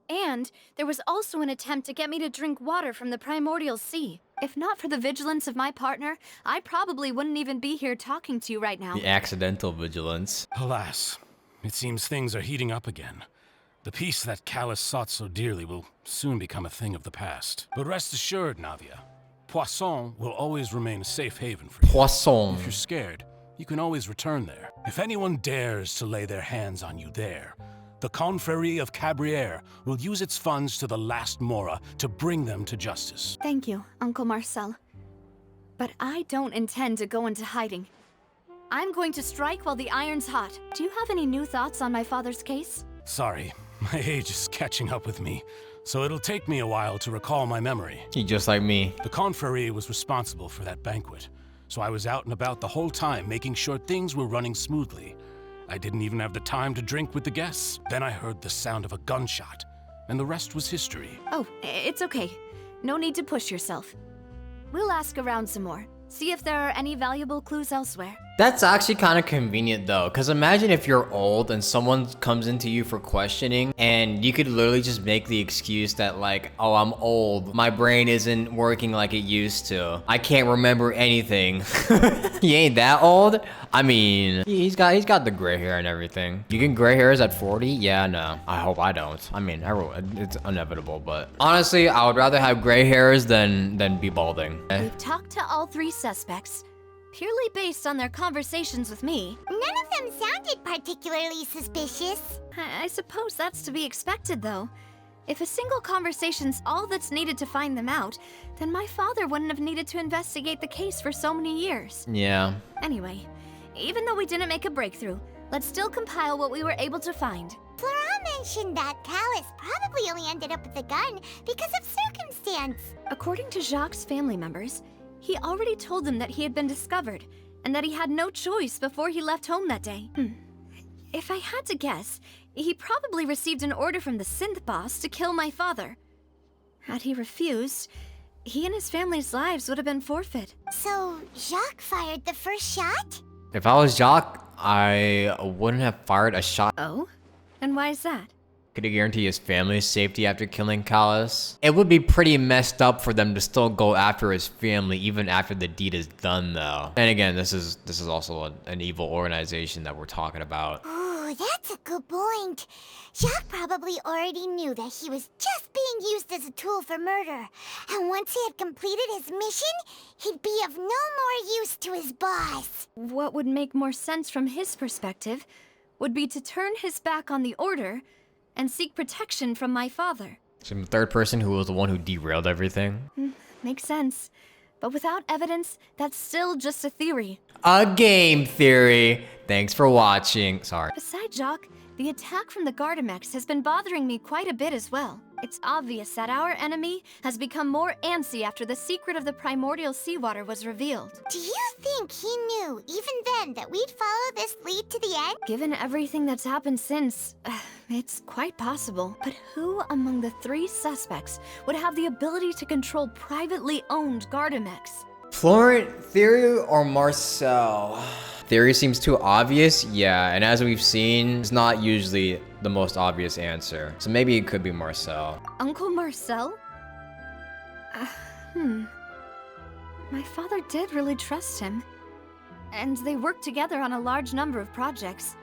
And there was also an attempt to get me to drink water from the primordial sea. If not for the vigilance of my partner, I probably wouldn't even be here talking to you right now. The accidental vigilance. Alas, it seems things are heating up again. The peace that Callus sought so dearly will soon become a thing of the past. But rest assured, Navia, Poisson will always remain a safe haven for you. Poisson. If you're scared, you can always return there. If anyone dares to lay their hands on you there, the Confrérie of Cabrières will use its funds to the last Mora to bring them to justice. Thank you, Uncle Marcel. But I don't intend to go into hiding. I'm going to strike while the iron's hot. Do you have any new thoughts on my father's case? Sorry, my age is catching up with me, so it'll take me a while to recall my memory. He just like me. The confrérie was responsible for that banquet, so I was out and about the whole time making sure things were running smoothly. I didn't even have the time to drink with the guests. Then I heard the sound of a gunshot, and the rest was history. Oh, it's okay. No need to push yourself. We'll ask around some more. See if there are any valuable clues elsewhere. That's actually kind of convenient though, because imagine if you're old and someone comes into you for questioning and you could literally just make the excuse that like, oh, I'm old. My brain isn't working like it used to. I can't remember anything. He ain't that old. I mean, he's got the gray hair and everything. You get gray hairs at 40? Yeah, no. I hope I don't. I mean, it's inevitable, but honestly, I would rather have gray hairs than be balding. We've talked to all three suspects, purely based on their conversations with me. None of them sounded particularly suspicious. I suppose that's to be expected, though. If a single conversation's all that's needed to find them out, then my father wouldn't have needed to investigate the case for so many years. Yeah. Anyway, even though we didn't make a breakthrough, let's still compile what we were able to find. Flora mentioned that Callus probably only ended up with the gun because of circumstance. According to Jacques' family members, he already told them that he had been discovered, and that he had no choice before he left home that day. If I had to guess, he probably received an order from the synth boss to kill my father. Had he refused, he and his family's lives would have been forfeit. So, Jacques fired the first shot? If I was Jacques, I wouldn't have fired a shot. Oh? And why is that? Could he guarantee his family's safety after killing Callus? It would be pretty messed up for them to still go after his family even after the deed is done, though. And again, this is also an evil organization that we're talking about. Ooh, that's a good point. Jacques probably already knew that he was just being used as a tool for murder. And once he had completed his mission, he'd be of no more use to his boss. What would make more sense from his perspective would be to turn his back on the order and seek protection from my father. So the third person who was the one who derailed everything? Makes sense. But without evidence, that's still just a theory. A game theory. Thanks for watching. Sorry. Besides Jacques, the attack from the Gardamex has been bothering me quite a bit as well. It's obvious that our enemy has become more antsy after the secret of the primordial seawater was revealed. Do you think he knew, even then, that we'd follow this lead to the end? Given everything that's happened since, it's quite possible. But who among the three suspects would have the ability to control privately owned Gardamex? Florent, Theory, or Marcel? Theory seems too obvious, yeah, and as we've seen, it's not usually the most obvious answer. So maybe it could be Marcel. Uncle Marcel? My father did really trust him. And they worked together on a large number of projects.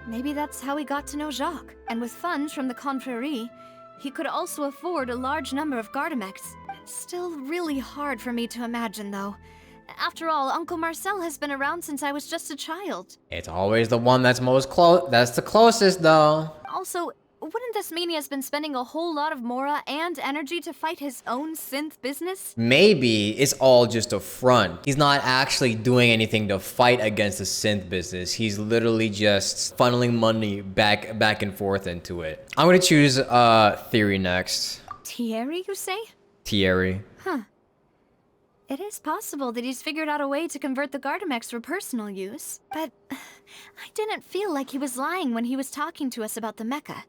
Maybe that's how he got to know Jacques. And with funds from the confrérie, he could also afford a large number of Gardamex. It's still really hard for me to imagine, though. After all, Uncle Marcel has been around since I was just a child. It's always the one that's most close. That's the closest, though. Also, wouldn't this mean he has been spending a whole lot of mora and energy to fight his own synth business? Maybe it's all just a front. He's not actually doing anything to fight against the synth business. He's literally just funneling money back and forth into it. I'm gonna choose Theory next. Thierry, you say? Thierry. Huh. It is possible that he's figured out a way to convert the Gardamex for personal use, but I didn't feel like he was lying when he was talking to us about the mecha.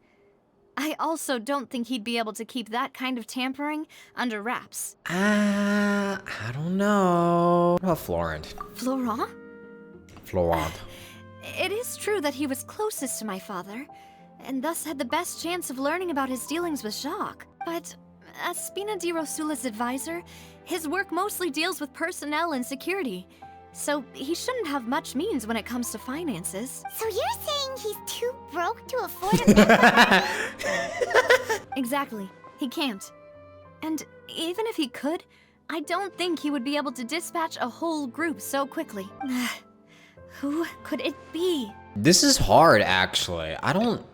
I also don't think he'd be able to keep that kind of tampering under wraps. I don't know. What about Florent? Florent? Florent. It is true that he was closest to my father, and thus had the best chance of learning about his dealings with Jacques. But as Spina di Rosula's advisor, his work mostly deals with personnel and security, so he shouldn't have much means when it comes to finances. So you're saying he's too broke to afford a mecha? Exactly. He can't. And even if he could, I don't think he would be able to dispatch a whole group so quickly. Who could it be? This is hard, actually. I don't...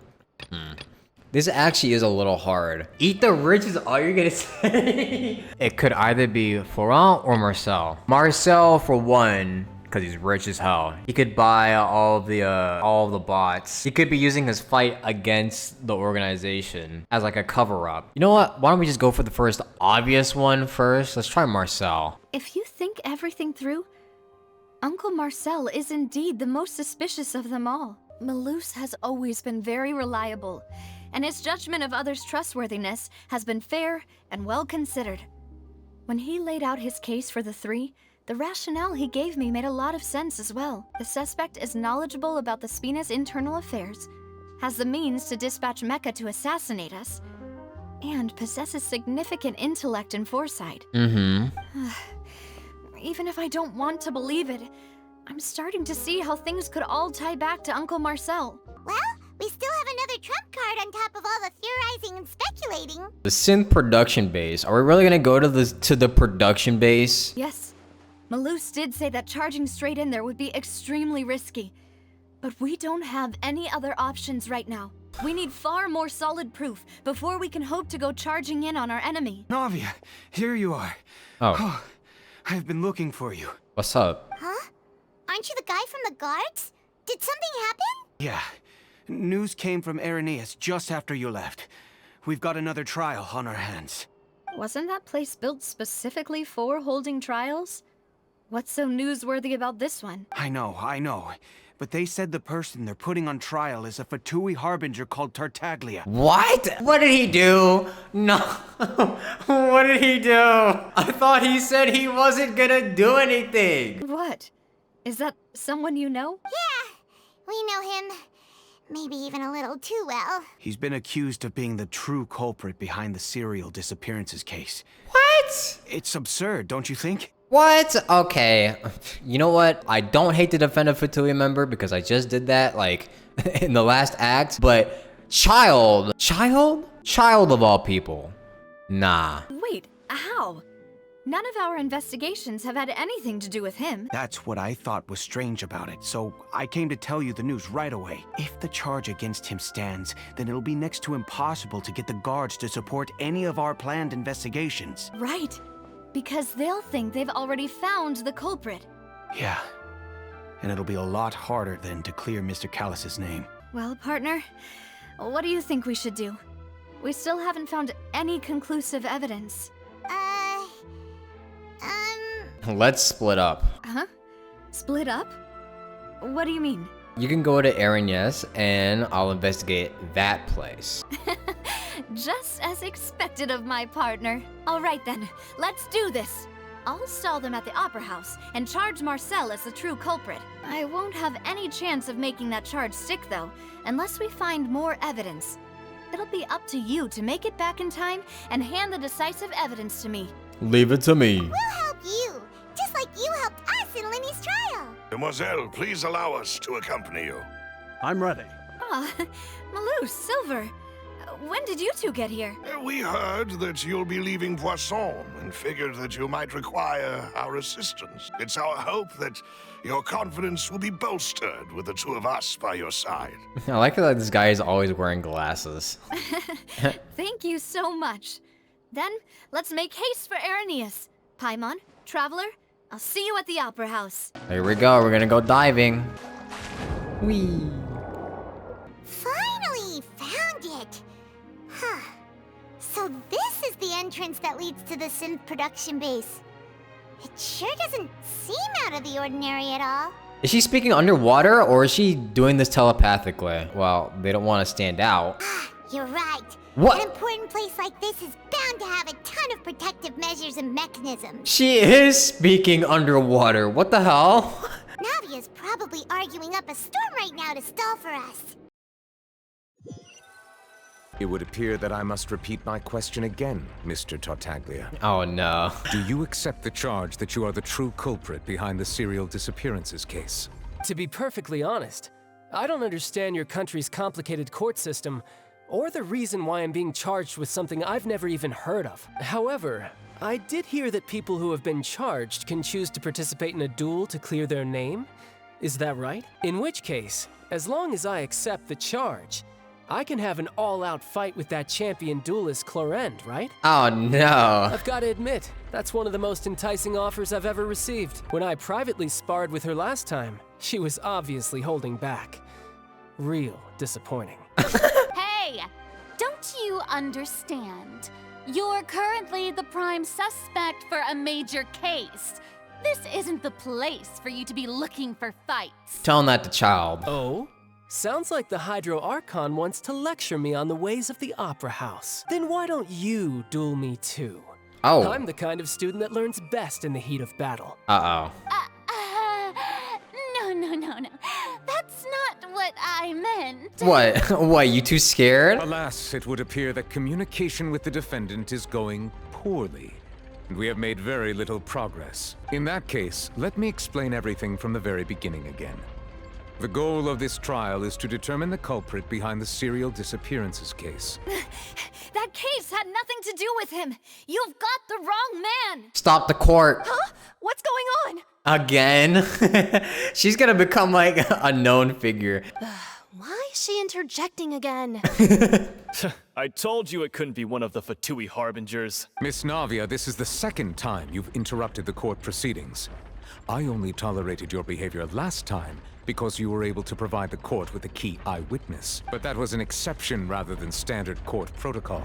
This actually is a little hard. Eat the rich is all you're gonna say. It could either be Florent or Marcel. Marcel, for one, because he's rich as hell. He could buy all of the bots. He could be using his fight against the organization as like a cover-up. You know what? Why don't we just go for the first obvious one first? Let's try Marcel. If you think everything through, Uncle Marcel is indeed the most suspicious of them all. Malus has always been very reliable, and his judgment of others' trustworthiness has been fair and well considered. When he laid out his case for the three, the rationale he gave me made a lot of sense as well. The suspect is knowledgeable about the Spina's internal affairs, has the means to dispatch Mecha to assassinate us, and possesses significant intellect and foresight. Even if I don't want to believe it, I'm starting to see how things could all tie back to Uncle Marcel. Well, we still have another trump card on top of all the theorizing and speculating. The synth production base. Are we really gonna go to the production base? Yes, Malus did say that charging straight in there would be extremely risky. But we don't have any other options right now. We need far more solid proof before we can hope to go charging in on our enemy. Navia, here you are. Oh. I've been looking for you. What's up? Huh? Aren't you the guy from the guards? Did something happen? Yeah. News came from Irenaeus just after you left. We've got another trial on our hands. Wasn't that place built specifically for holding trials? What's so newsworthy about this one? I know. But they said the person they're putting on trial is a Fatui harbinger called Tartaglia. What? What did he do? No. What did he do? I thought he said he wasn't gonna do anything. What? Is that someone you know? Yeah, we know him. Maybe even a little too well. He's been accused of being the true culprit behind the serial disappearances case. What? It's absurd, don't you think? What? Okay. You know what? I don't hate to defend a Fatui member because I just did that, like, in the last act, but child of all people. Nah. Wait, how? None of our investigations have had anything to do with him. That's what I thought was strange about it, so I came to tell you the news right away. If the charge against him stands, then it'll be next to impossible to get the guards to support any of our planned investigations. Right. Because they'll think they've already found the culprit. Yeah. And it'll be a lot harder then to clear Mr. Callus's name. Well, partner, what do you think we should do? We still haven't found any conclusive evidence. Let's split up. Huh? Split up? What do you mean? You can go to Irenaeus and I'll investigate that place. Just as expected of my partner. All right then, let's do this. I'll stall them at the Opera House and charge Marcel as the true culprit. I won't have any chance of making that charge stick though, unless we find more evidence. It'll be up to you to make it back in time and hand the decisive evidence to me. Leave it to me. We'll help you, just like you helped us in Lenny's trial. Demoiselle, please allow us to accompany you. I'm ready. Ah, Malus, Silver. When did you two get here? We heard that you'll be leaving Poisson and figured that you might require our assistance. It's our hope that your confidence will be bolstered with the two of us by your side. I like that this guy is always wearing glasses. Thank you so much. Then, let's make haste for Irenaeus. Paimon, Traveler, I'll see you at the Opera House. Here we go, we're gonna go diving. Whee! Finally found it. Huh. So this is the entrance that leads to the synth production base. It sure doesn't seem out of the ordinary at all. Is she speaking underwater or is she doing this telepathically? Well, they don't want to stand out. You're right. What? An important place like this is bound to have a ton of protective measures and mechanisms. She is speaking underwater. What the hell? Navia's probably arguing up a storm right now to stall for us. It would appear that I must repeat my question again, Mr. Tartaglia. Oh no. Do you accept the charge that you are the true culprit behind the serial disappearances case? To be perfectly honest, I don't understand your country's complicated court system, or the reason why I'm being charged with something I've never even heard of. However, I did hear that people who have been charged can choose to participate in a duel to clear their name. Is that right? In which case, as long as I accept the charge, I can have an all-out fight with that champion duelist Clorend, right? Oh no. I've got to admit, that's one of the most enticing offers I've ever received. When I privately sparred with her last time, she was obviously holding back. Real disappointing. Hey! Don't you understand? You're currently the prime suspect for a major case. This isn't the place for you to be looking for fights. Telling that to child. Oh? Sounds like the Hydro Archon wants to lecture me on the ways of the Opera House. Then why don't you duel me too? Oh. I'm the kind of student that learns best in the heat of battle. Uh-oh. No. That's not what I meant. What? What, you too scared? Alas, it would appear that communication with the defendant is going poorly, and we have made very little progress. In that case, let me explain everything from the very beginning again. The goal of this trial is to determine the culprit behind the serial disappearances case. That case had nothing to do with him. You've got the wrong man. Stop the court. Huh? What's going on? Again? She's gonna become like a known figure. Why is she interjecting again? I told you it couldn't be one of the Fatui Harbingers. Miss Navia, this is the second time you've interrupted the court proceedings. I only tolerated your behavior last time because you were able to provide the court with a key eyewitness. But that was an exception rather than standard court protocol.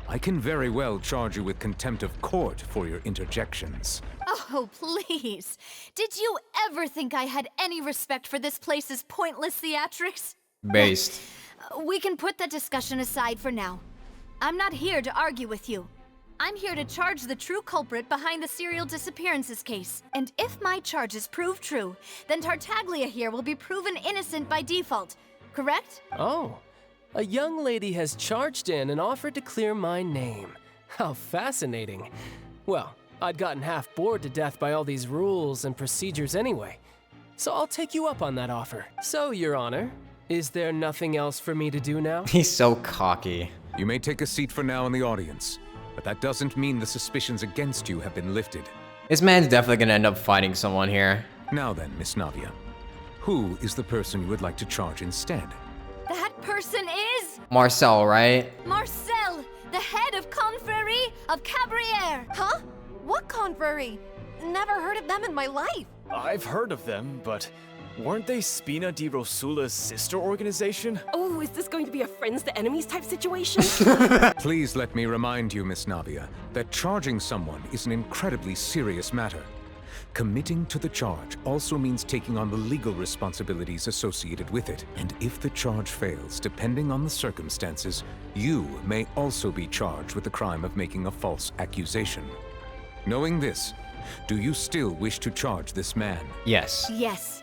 I can very well charge you with contempt of court for your interjections. Oh, please. Did you ever think I had any respect for this place's pointless theatrics? Based. We can put that discussion aside for now. I'm not here to argue with you. I'm here to charge the true culprit behind the serial disappearances case. And if my charges prove true, then Tartaglia here will be proven innocent by default, correct? Oh, a young lady has charged in and offered to clear my name. How fascinating. Well, I'd gotten half bored to death by all these rules and procedures anyway. So I'll take you up on that offer. So, Your Honor, is there nothing else for me to do now? He's so cocky. You may take a seat for now in the audience, but that doesn't mean the suspicions against you have been lifted. This man's definitely gonna end up fighting someone here. Now then, Miss Navia, who is the person you would like to charge instead? That person is... Marcel, right? Marcel, the head of Confrérie of Cabrières. Huh? What confrérie? Never heard of them in my life. I've heard of them, but weren't they Spina di Rosula's sister organization? Oh, is this going to be a friends to enemies type situation? Please let me remind you, Miss Navia, that charging someone is an incredibly serious matter. Committing to the charge also means taking on the legal responsibilities associated with it. And if the charge fails, depending on the circumstances, you may also be charged with the crime of making a false accusation. Knowing this, do you still wish to charge this man? Yes. Yes,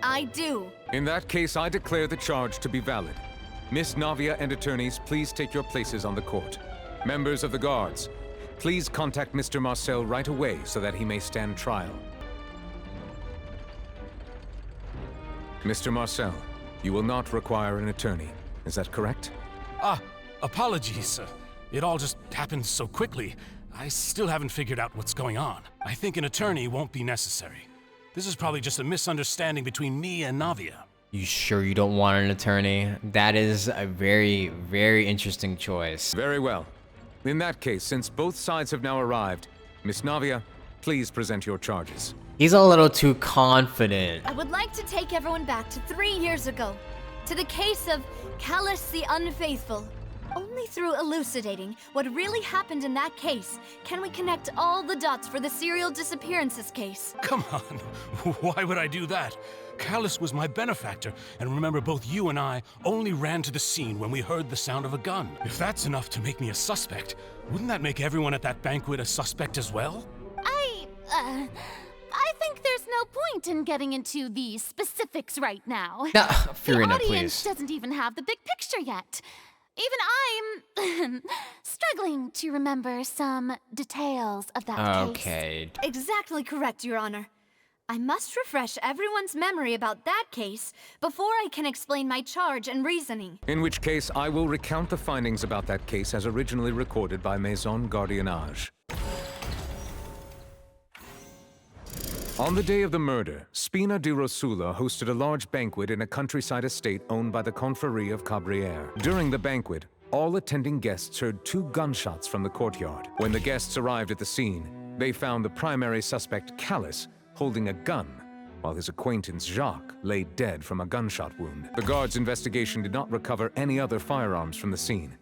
I do. In that case, I declare the charge to be valid. Miss Navia and attorneys, please take your places on the court. Members of the guards, please contact Mr. Marcel right away so that he may stand trial. Mr. Marcel, you will not require an attorney. Is that correct? Apologies. It all just happened so quickly. I still haven't figured out what's going on. I think an attorney won't be necessary. This is probably just a misunderstanding between me and Navia. You sure you don't want an attorney? That is a very, very interesting choice. Very well. In that case, since both sides have now arrived, Miss Navia, please present your charges. He's a little too confident. I would like to take everyone back to 3 years ago, to the case of Callus the Unfaithful. Only through elucidating what really happened in that case can we connect all the dots for the serial disappearances case. Come on, why would I do that? Callus was my benefactor, and remember both you and I only ran to the scene when we heard the sound of a gun. If that's enough to make me a suspect, wouldn't that make everyone at that banquet a suspect as well? I think there's no point in getting into the specifics right now. No, The Fiorina, audience please. doesn't even have the big picture yet. Even I'm struggling to remember some details of that case. Okay. Exactly correct, Your Honor. I must refresh everyone's memory about that case before I can explain my charge and reasoning. In which case, I will recount the findings about that case as originally recorded by Maison Gardiennage. On the day of the murder, Spina di Rosula hosted a large banquet in a countryside estate owned by the Confrérie of Cabrières. During the banquet, all attending guests heard 2 gunshots from the courtyard. When the guests arrived at the scene, they found the primary suspect, Callus, holding a gun, while his acquaintance, Jacques, lay dead from a gunshot wound. The guards' investigation did not recover any other firearms from the scene.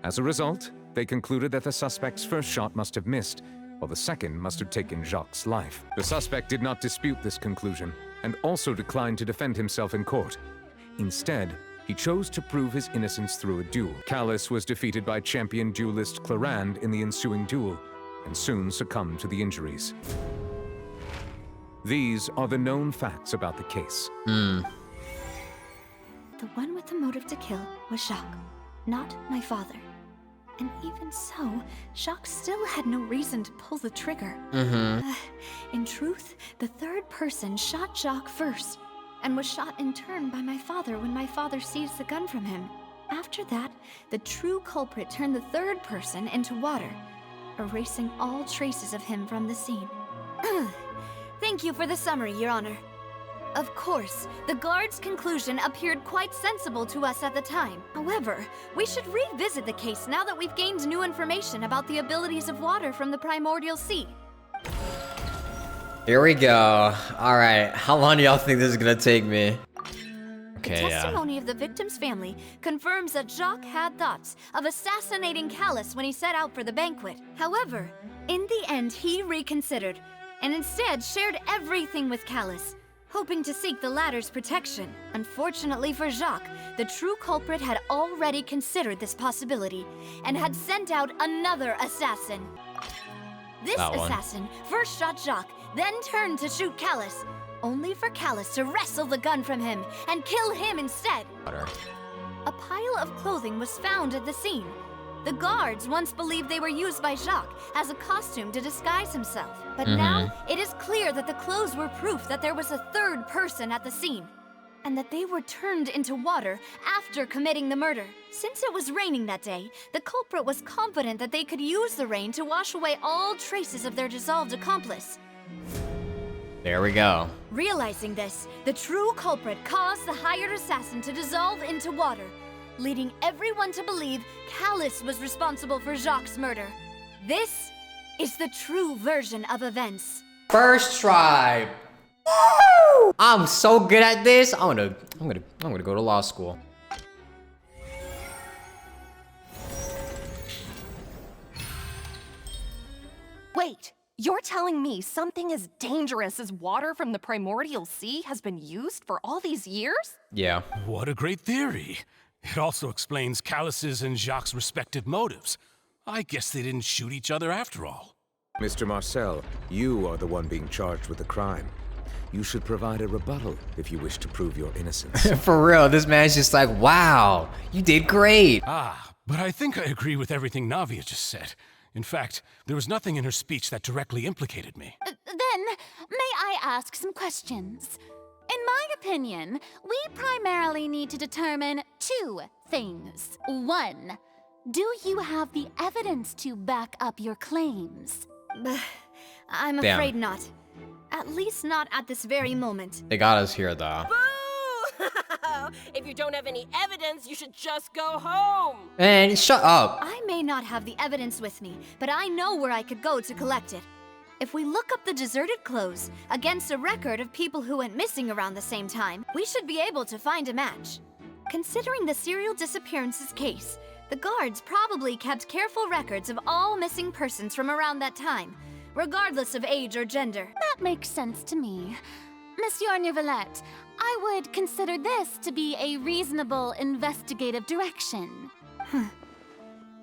As a result, they concluded that the suspect's first shot must have missed, while the second must have taken Jacques' life. The suspect did not dispute this conclusion, and also declined to defend himself in court. Instead, he chose to prove his innocence through a duel. Callus was defeated by champion duelist Clarande in the ensuing duel, and soon succumbed to the injuries. These are the known facts about the case. The one with the motive to kill was Jacques, not my father. And even so, Jacques still had no reason to pull the trigger. In truth, the third person shot Jacques first, and was shot in turn by my father when my father seized the gun from him. After that, the true culprit turned the third person into water, erasing all traces of him from the scene. Thank you for the summary, Your Honor. Of course, the guard's conclusion appeared quite sensible to us at the time. However, we should revisit the case now that we've gained new information about the abilities of water from the primordial sea. Here we go. Alright, how long do y'all think this is gonna take me? The testimony of the victim's family confirms that Jacques had thoughts of assassinating Callus when he set out for the banquet. However, in the end, he reconsidered, and instead shared everything with Callus, hoping to seek the latter's protection. Unfortunately for Jacques, the true culprit had already considered this possibility, and had sent out another assassin. This assassin first shot Jacques, then turned to shoot Callus, only for Callus to wrestle the gun from him and kill him instead. A pile of clothing was found at the scene. The guards once believed they were used by Jacques as a costume to disguise himself. But now, it is clear that the clothes were proof that there was a third person at the scene, and that they were turned into water after committing the murder. Since it was raining that day, the culprit was confident that they could use the rain to wash away all traces of their dissolved accomplice. There we go. Realizing this, the true culprit caused the hired assassin to dissolve into water, leading everyone to believe Callus was responsible for Jacques' murder. This is the true version of events. First try. Woo! I'm so good at this. I'm gonna go to law school. Wait, you're telling me something as dangerous as water from the primordial sea has been used for all these years? Yeah. What a great theory. It also explains Callus's and Jacques' respective motives. I guess they didn't shoot each other after all. Mr. Marcel, you are the one being charged with the crime. You should provide a rebuttal if you wish to prove your innocence. For real, this man's just like, wow, you did great. But I think I agree with everything Navia just said. In fact, there was nothing in her speech that directly implicated me. Then, may I ask some questions? In my opinion, we primarily need to determine 2 things. 1, do you have the evidence to back up your claims? I'm afraid not. At least not at this very moment. They got us here, though. If you don't have any evidence, you should just go home! Man, shut up. I may not have the evidence with me, but I know where I could go to collect it. If we look up the deserted clothes against a record of people who went missing around the same time, we should be able to find a match. Considering the serial disappearances case, the guards probably kept careful records of all missing persons from around that time, regardless of age or gender. That makes sense to me. Monsieur Neuvillette, I would consider this to be a reasonable investigative direction.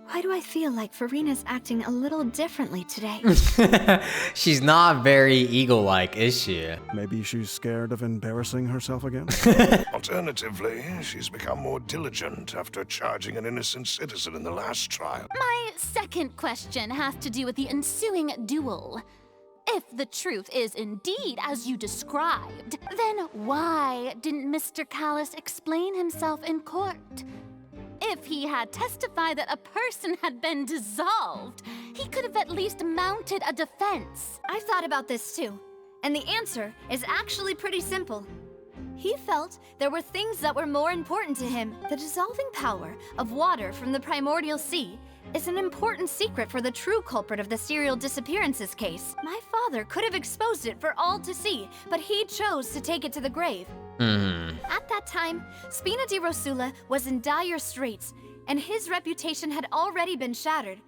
Why do I feel like Farina's acting a little differently today? She's not very eagle-like, is she? Maybe she's scared of embarrassing herself again? Alternatively, she's become more diligent after charging an innocent citizen in the last trial. My second question has to do with the ensuing duel. If the truth is indeed as you described, then why didn't Mr. Callus explain himself in court? If he had testified that a person had been dissolved, he could have at least mounted a defense. I've thought about this too. And the answer is actually pretty simple. He felt there were things that were more important to him. The dissolving power of water from the primordial sea is an important secret for the true culprit of the serial disappearances case. My father could have exposed it for all to see, but he chose to take it to the grave. At that time, Spina di Rosula was in dire straits, and his reputation had already been shattered.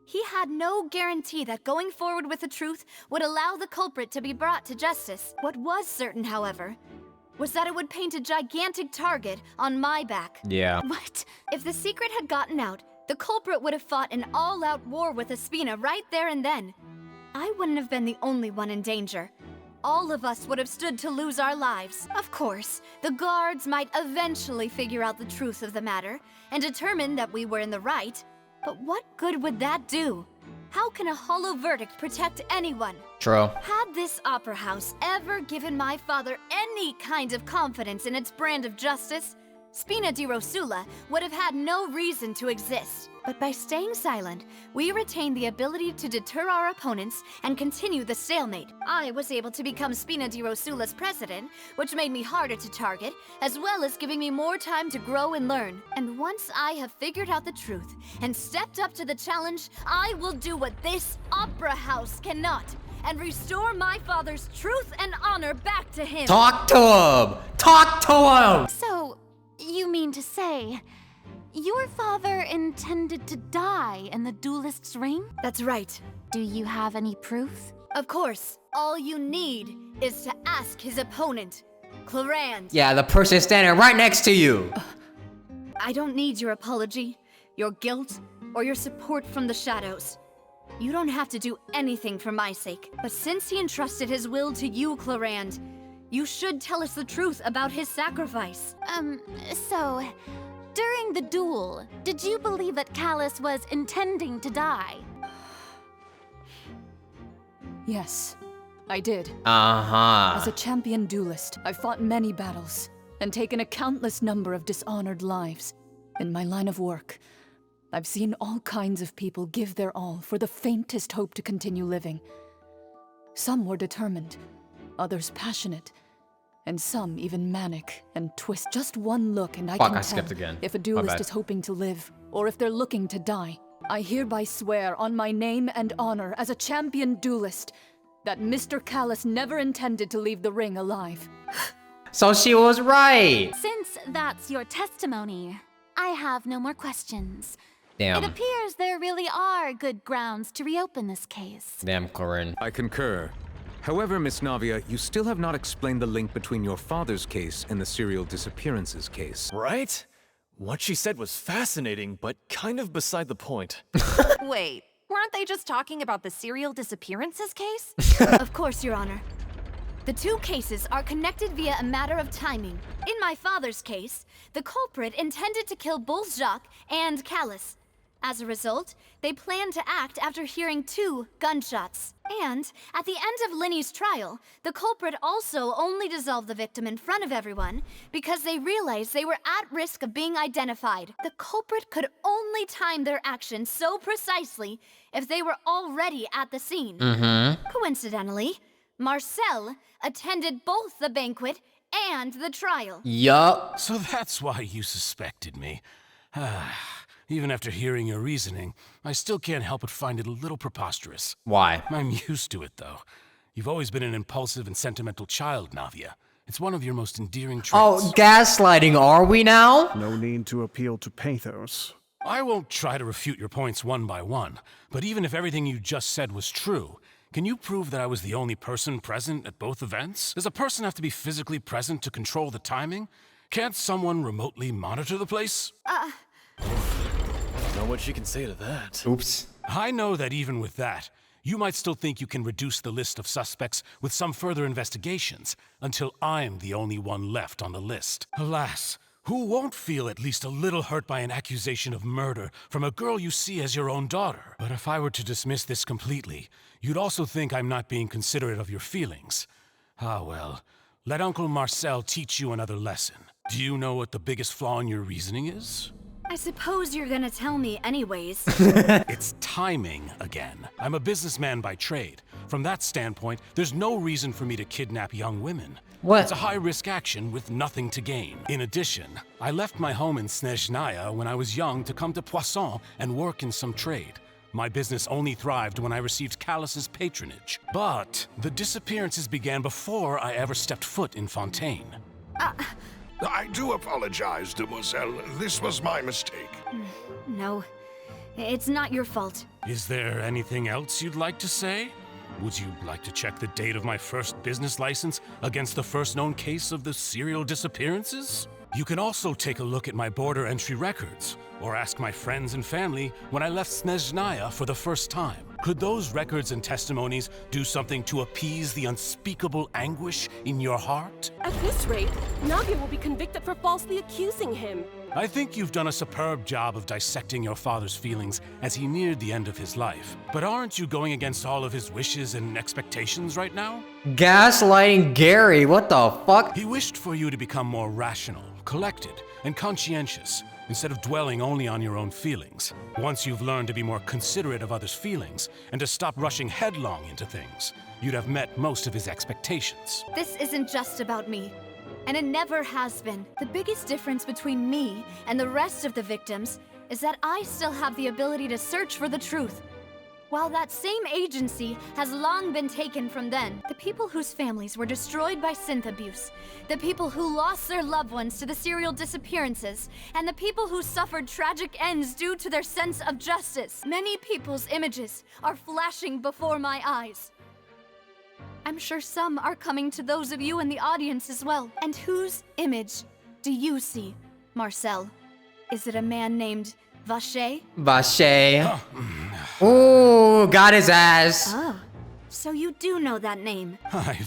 He had no guarantee that going forward with the truth would allow the culprit to be brought to justice. What was certain, however, was that it would paint a gigantic target on my back. Yeah. What? If the secret had gotten out, the culprit would have fought an all-out war with Espina right there and then. I wouldn't have been the only one in danger. All of us would have stood to lose our lives. Of course, the guards might eventually figure out the truth of the matter and determine that we were in the right. But what good would that do? How can a hollow verdict protect anyone? True. Had this opera house ever given my father any kind of confidence in its brand of justice, Spina di Rosula would have had no reason to exist. But by staying silent, we retained the ability to deter our opponents and continue the stalemate. I was able to become Spina di Rosula's president, which made me harder to target, as well as giving me more time to grow and learn. And once I have figured out the truth and stepped up to the challenge, I will do what this opera house cannot, and restore my father's truth and honor back to him. Talk to him! Talk to him! So, you mean to say, your father intended to die in the duelist's ring? That's right. Do you have any proof? Of course. All you need is to ask his opponent, Clarand. Yeah, the person standing right next to you. I don't need your apology, your guilt, or your support from the shadows. You don't have to do anything for my sake. But since he entrusted his will to you, Clarand, you should tell us the truth about his sacrifice. So, during the duel, did you believe that Callus was intending to die? Yes, I did. As a champion duelist, I've fought many battles and taken a countless number of dishonored lives. In my line of work, I've seen all kinds of people give their all for the faintest hope to continue living. Some were determined, others passionate, and some even manic and twist. Just one look and I can tell if a duelist is hoping to live or if they're looking to die. I hereby swear on my name and honor as a champion duelist that Mr. Callus never intended to leave the ring alive. So she was right. Since that's your testimony, I have no more questions. Damn. It appears there really are good grounds to reopen this case. Damn, Corinne. I concur. However, Miss Navia, you still have not explained the link between your father's case and the serial disappearances case. Right? What she said was fascinating, but kind of beside the point. Wait, weren't they just talking about the serial disappearances case? Of course, Your Honor. The two cases are connected via a matter of timing. In my father's case, the culprit intended to kill both Jacques and Callus. As a result, they planned to act after hearing 2 gunshots. And at the end of Linny's trial, the culprit also only dissolved the victim in front of everyone because they realized they were at risk of being identified. The culprit could only time their actions so precisely if they were already at the scene. Coincidentally, Marcel attended both the banquet and the trial. Yup. So that's why you suspected me. Even after hearing your reasoning, I still can't help but find it a little preposterous. Why? I'm used to it, though. You've always been an impulsive and sentimental child, Navia. It's one of your most endearing traits. Oh, gaslighting, are we now? No need to appeal to pathos. I won't try to refute your points one by one, but even if everything you just said was true, can you prove that I was the only person present at both events? Does a person have to be physically present to control the timing? Can't someone remotely monitor the place? Know what she can say to that. Oops. I know that even with that, you might still think you can reduce the list of suspects with some further investigations until I'm the only one left on the list. Alas, who won't feel at least a little hurt by an accusation of murder from a girl you see as your own daughter? But if I were to dismiss this completely, you'd also think I'm not being considerate of your feelings. Ah well, let Uncle Marcel teach you another lesson. Do you know what the biggest flaw in your reasoning is? I suppose you're gonna tell me anyways. It's timing again. I'm a businessman by trade. From that standpoint, there's no reason for me to kidnap young women. What? It's a high-risk action with nothing to gain. In addition, I left my home in Snezhnaya when I was young to come to Poisson and work in some trade. My business only thrived when I received Callus's patronage. But the disappearances began before I ever stepped foot in Fontaine. I do apologize, demoiselle. This was my mistake. No, it's not your fault. Is there anything else you'd like to say? Would you like to check the date of my first business license against the first known case of the serial disappearances? You can also take a look at my border entry records, or ask my friends and family when I left Snezhnaya for the first time. Could those records and testimonies do something to appease the unspeakable anguish in your heart? At this rate, Navia will be convicted for falsely accusing him. I think you've done a superb job of dissecting your father's feelings as he neared the end of his life. But aren't you going against all of his wishes and expectations right now? Gaslighting Gary, what the fuck? He wished for you to become more rational, collected, and conscientious, instead of dwelling only on your own feelings. Once you've learned to be more considerate of others' feelings, and to stop rushing headlong into things, you'd have met most of his expectations. This isn't just about me. And it never has been. The biggest difference between me and the rest of the victims is that I still have the ability to search for the truth. While that same agency has long been taken from them, the people whose families were destroyed by synth abuse, the people who lost their loved ones to the serial disappearances, and the people who suffered tragic ends due to their sense of justice. Many people's images are flashing before my eyes. I'm sure some are coming to those of you in the audience as well. And whose image do you see, Marcel? Is it a man named Vache? Vache. Ooh, got his ass. Oh, so you do know that name. I'm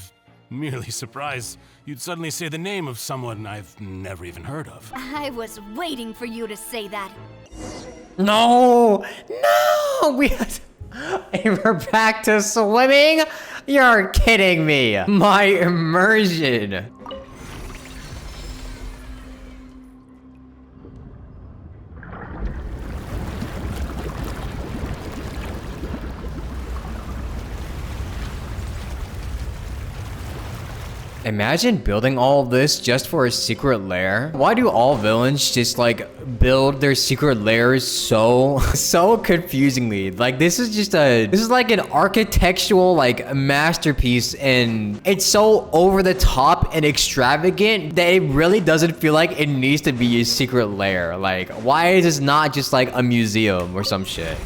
merely surprised you'd suddenly say the name of someone I've never even heard of. I was waiting for you to say that. No, we're back to swimming? You're kidding me. My immersion. Imagine building all of this just for a secret lair. Why do all villains just like build their secret lairs so confusingly? Like this is like an architectural like masterpiece, and it's so over the top and extravagant that it really doesn't feel like it needs to be a secret lair. Like why is this not just like a museum or some shit?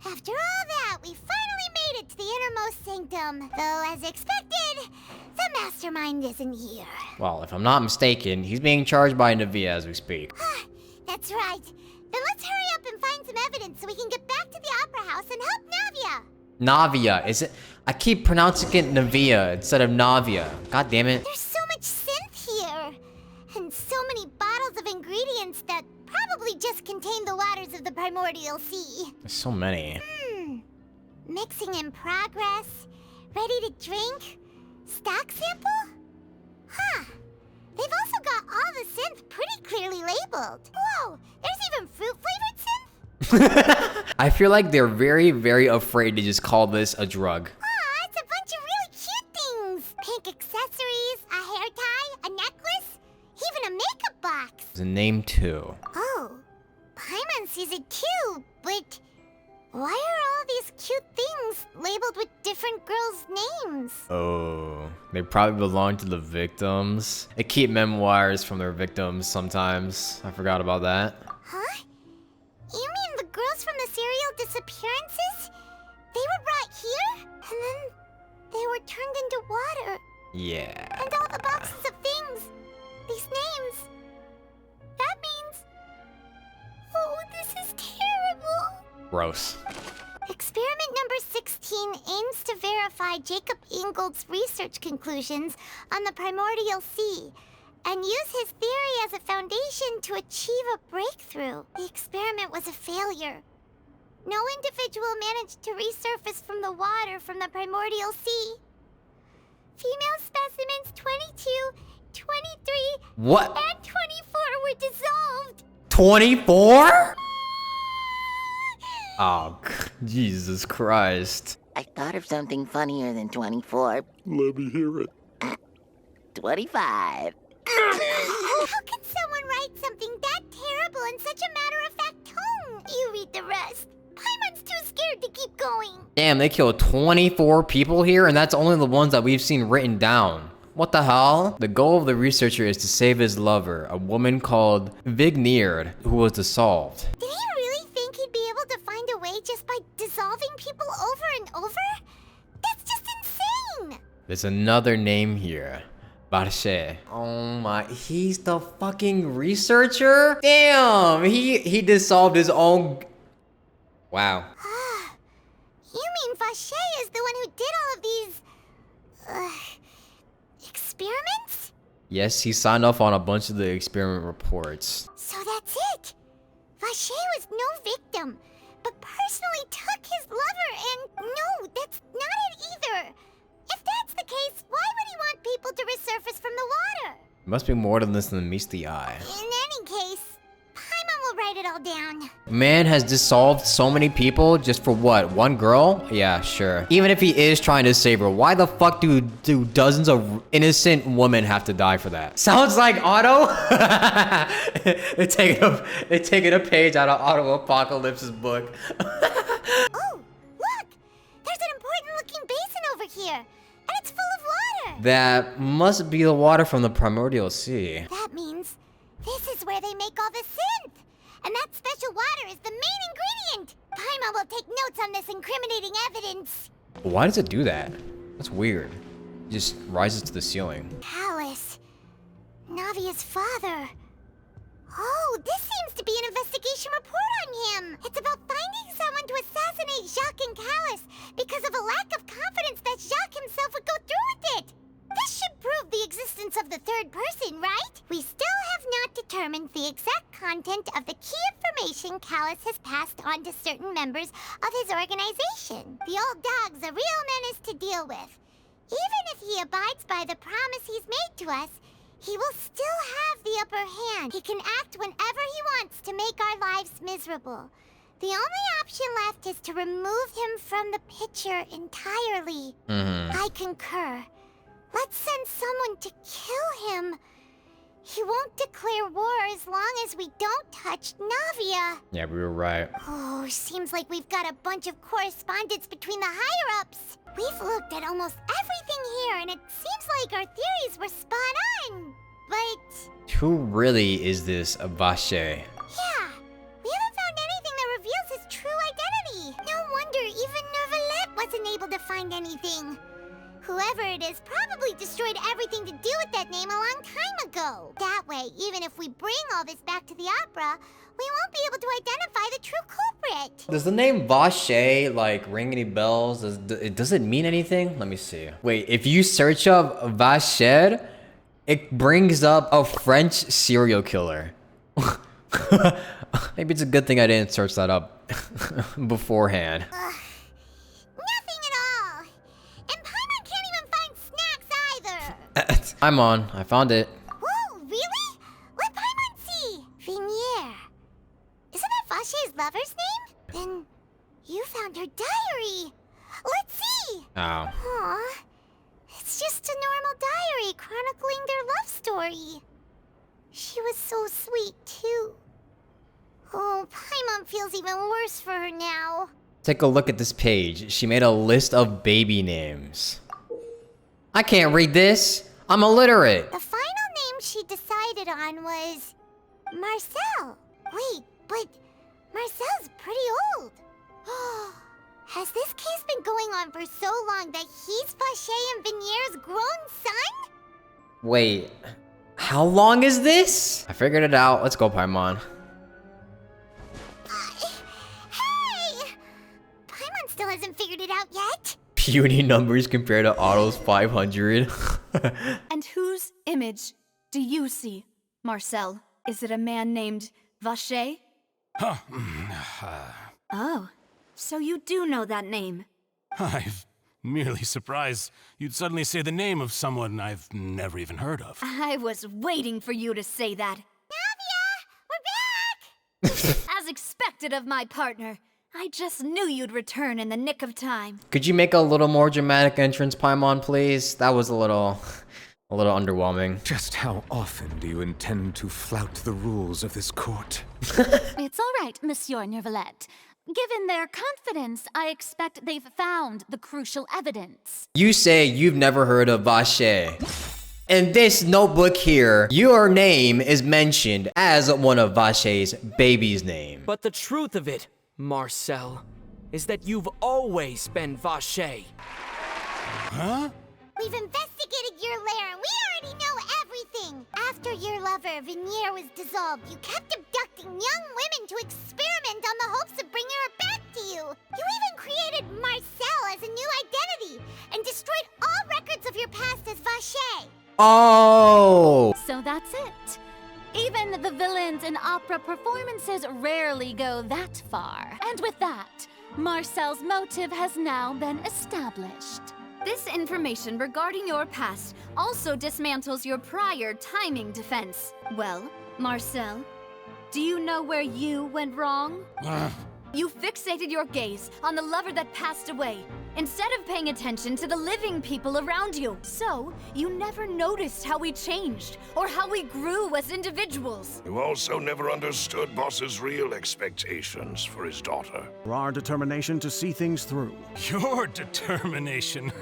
After all that, we finally made it to the innermost sanctum. Though, as expected, the mastermind isn't here. Well, if I'm not mistaken, he's being charged by Navia as we speak. That's right. Then let's hurry up and find some evidence so we can get back to the Opera House and help Navia. Navia, is it? I keep pronouncing it Navia instead of Navia. God damn it. There's so much synth here. And so many bottles of ingredients that probably just contain the waters of the primordial sea. There's so many. Mixing in progress. Ready to drink? Stock sample? Huh. They've also got all the synth pretty clearly labeled. Whoa, there's even fruit-flavored synth? I feel like they're very, very afraid to just call this a drug. It's a bunch of really cute things. Pink accessories, a hair tie, a necklace, even a makeup box. There's a name too. Oh, Paimon sees it too, but why are all these cute things labeled with different girls' names? Oh, they probably belong to the victims. They keep memoirs from their victims sometimes. I forgot about that. Huh? You mean the girls from the serial disappearances? They were brought here, and then they were turned into water. Yeah. And all the boxes of things, these names. That means... Oh, this is terrible. Gross. Experiment number 16 aims to verify Jacob Ingold's research conclusions on the primordial sea and use his theory as a foundation to achieve a breakthrough. The experiment was a failure. No individual managed to resurface from the water from the primordial sea. Female specimens 22, 23, What? and 24 were dissolved. 24? Oh, Jesus Christ. I thought of something funnier than 24. Let me hear it. 25. How could someone write something that terrible in such a matter-of-fact tone? You read the rest. Paimon's too scared to keep going. Damn, they killed 24 people here, and that's only the ones that we've seen written down. What the hell? The goal of the researcher is to save his lover, a woman called Vignerd, who was dissolved. Did he really think he'd be able to find a way just by dissolving people over and over? That's just insane! There's another name here. Varshay. Oh my, he's the fucking researcher? Damn, he dissolved his own... Wow. You mean Varshay is the one who did all of these... experiments? Yes, he signed off on a bunch of the experiment reports. So that's it! Varshay was no victim, but personally took his lover and... No, that's not it either! If that's the case, why would he want people to resurface from the water? Must be more than this than meets the eye. In any case, Paimon will write it all down. Man has dissolved so many people just for what? One girl? Yeah, sure. Even if he is trying to save her, why the fuck do dozens of innocent women have to die for that? Sounds like Otto. They're taking a page out of Otto Apocalypse's book. Oh, look! There's an important looking basin over here, and it's full of water. That must be the water from the primordial sea. That means this is where they make all the synth. And that special water is the main ingredient. Paimon will take notes on this incriminating evidence. Why does it do that? That's weird. It just rises to the ceiling. Callus. Navia's father. Oh, this seems to be an investigation report on him. It's about finding someone to assassinate Jacques and Callus because of a lack of confidence that Jacques himself would go through with it. This should prove the existence of the third person, right? We still have not determined the exact content of the key information Callus has passed on to certain members of his organization. The old dog's a real menace to deal with. Even if he abides by the promise he's made to us, he will still have the upper hand. He can act whenever he wants to make our lives miserable. The only option left is to remove him from the picture entirely. I concur. Let's send someone to kill him. He won't declare war as long as we don't touch Navia. Yeah, we were right. Oh, seems like we've got a bunch of correspondence between the higher-ups. We've looked at almost everything here, and it seems like our theories were spot on. But... Who really is this Varshay? yeah, we haven't found anything that reveals his true identity. No wonder even Neuvillette wasn't able to find anything. Whoever it is probably destroyed everything to do with that name a long time ago. That way, even if we bring all this back to the opera, we won't be able to identify the true culprit. Does the name Varshay like ring any bells? Does it mean anything? Let me see. Wait, if you search up Varshay, it brings up a French serial killer. Maybe it's a good thing I didn't search that up beforehand. I'm on. I found it. Whoa, really? Let Paimon see. Vignerd. Isn't that Varshay's lover's name? Then you found her diary. Let's see. Oh. Aw. It's just a normal diary chronicling their love story. She was so sweet, too. Oh, Paimon feels even worse for her now. Take a look at this page. She made a list of baby names. I can't read this. I'm illiterate. The final name she decided on was... Marcel. Wait, but Marcel's pretty old. Has this case been going on for so long that he's Varshay and Vignerd's grown son? Wait, how long is this? I figured it out. Let's go, Paimon. Hey! Paimon still hasn't figured it out yet. Puny numbers compared to Otto's 500. And whose image do you see, Marcel? Is it a man named Varshay? Oh, so you do know that name. I'm merely surprised you'd suddenly say the name of someone I've never even heard of. I was waiting for you to say that. Navia! We're back! As expected of my partner, I just knew you'd return in the nick of time. Could you make a little more dramatic entrance, Paimon, please? That was a little underwhelming. Just how often do you intend to flout the rules of this court? It's all right, Monsieur Nervalette. Given their confidence, I expect they've found the crucial evidence. You say you've never heard of Vache. In this notebook here, your name is mentioned as one of Vache's baby's name. But the truth of it, Marcel, is that you've always been Vache. Huh? We've investigated your lair and we already know everything. After your lover, Vinier, was dissolved, you kept abducting young women to experiment on the hopes of bringing her back to you. You even created Marcel as a new identity and destroyed all records of your past as Vache. Oh! So that's it. Even the villains in opera performances rarely go that far. And with that, Marcel's motive has now been established. This information regarding your past also dismantles your prior timing defense. Well, Marcel, do you know where you went wrong? You fixated your gaze on the lover that passed away, instead of paying attention to the living people around you. So, you never noticed how we changed, or how we grew as individuals. You also never understood Boss's real expectations for his daughter. Our determination to see things through. Your determination.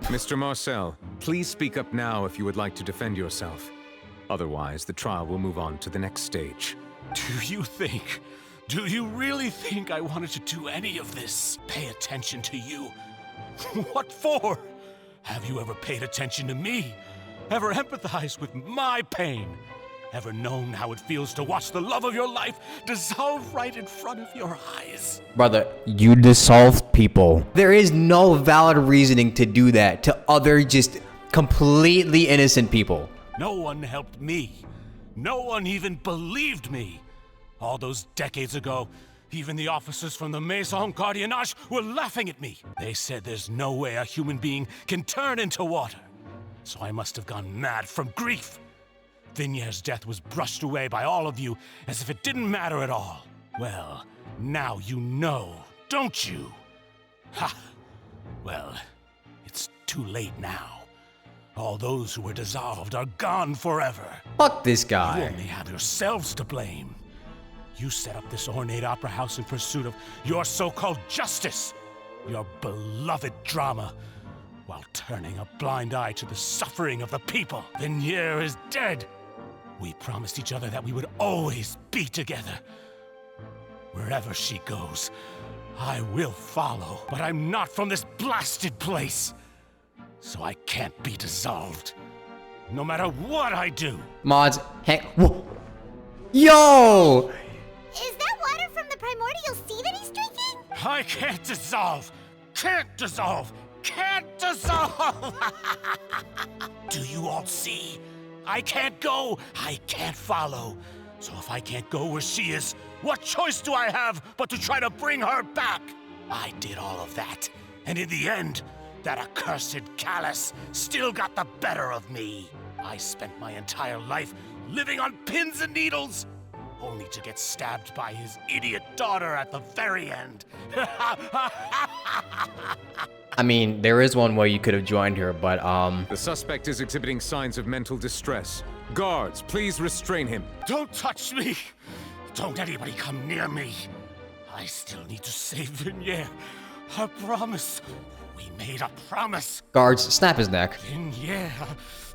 Mr. Marcel, please speak up now if you would like to defend yourself. Otherwise, the trial will move on to the next stage. Do you really think I wanted to do any of this? Pay attention to you? What for? Have you ever paid attention to me? Ever empathized with my pain? Ever known how it feels to watch the love of your life dissolve right in front of your eyes? Brother, you dissolved people. There is no valid reasoning to do that to other just completely innocent people. No one helped me. No one even believed me. All those decades ago, even the officers from the Maison Gardiennage were laughing at me. They said there's no way a human being can turn into water. So I must have gone mad from grief. Vinier's death was brushed away by all of you as if it didn't matter at all. Well, now you know, don't you? Ha! Well, it's too late now. All those who were dissolved are gone forever. Fuck this guy. You only have yourselves to blame. You set up this ornate opera house in pursuit of your so-called justice, your beloved drama, while turning a blind eye to the suffering of the people. Vinier is dead. We promised each other that we would always be together. Wherever she goes, I will follow. But I'm not from this blasted place, so I can't be dissolved. No matter what I do. Mods, hang. Whoa. Yo! Is that water from the primordial sea that he's drinking? I can't dissolve! Can't dissolve! Can't dissolve! Do you all see? I can't go! I can't follow! So if I can't go where she is, what choice do I have but to try to bring her back? I did all of that, and in the end, that accursed Callus still got the better of me. I spent my entire life living on pins and needles, only to get stabbed by his idiot daughter at the very end. I mean, there is one way you could have joined her, but The suspect is exhibiting signs of mental distress. Guards, please restrain him. Don't touch me! Don't anybody come near me! I still need to save Vinier. I promise. We made a promise. Guards, snap his neck.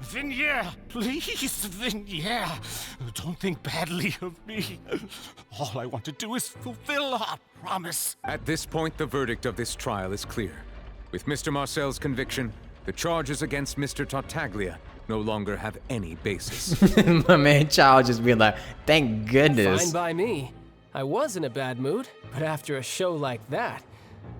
Vinier, please, Vinier. Don't think badly of me. All I want to do is fulfill our promise. At this point, the verdict of this trial is clear. With Mr. Marcel's conviction, the charges against Mr. Tartaglia no longer have any basis. My man Child just being like, thank goodness. Fine by me. I was in a bad mood, but after a show like that,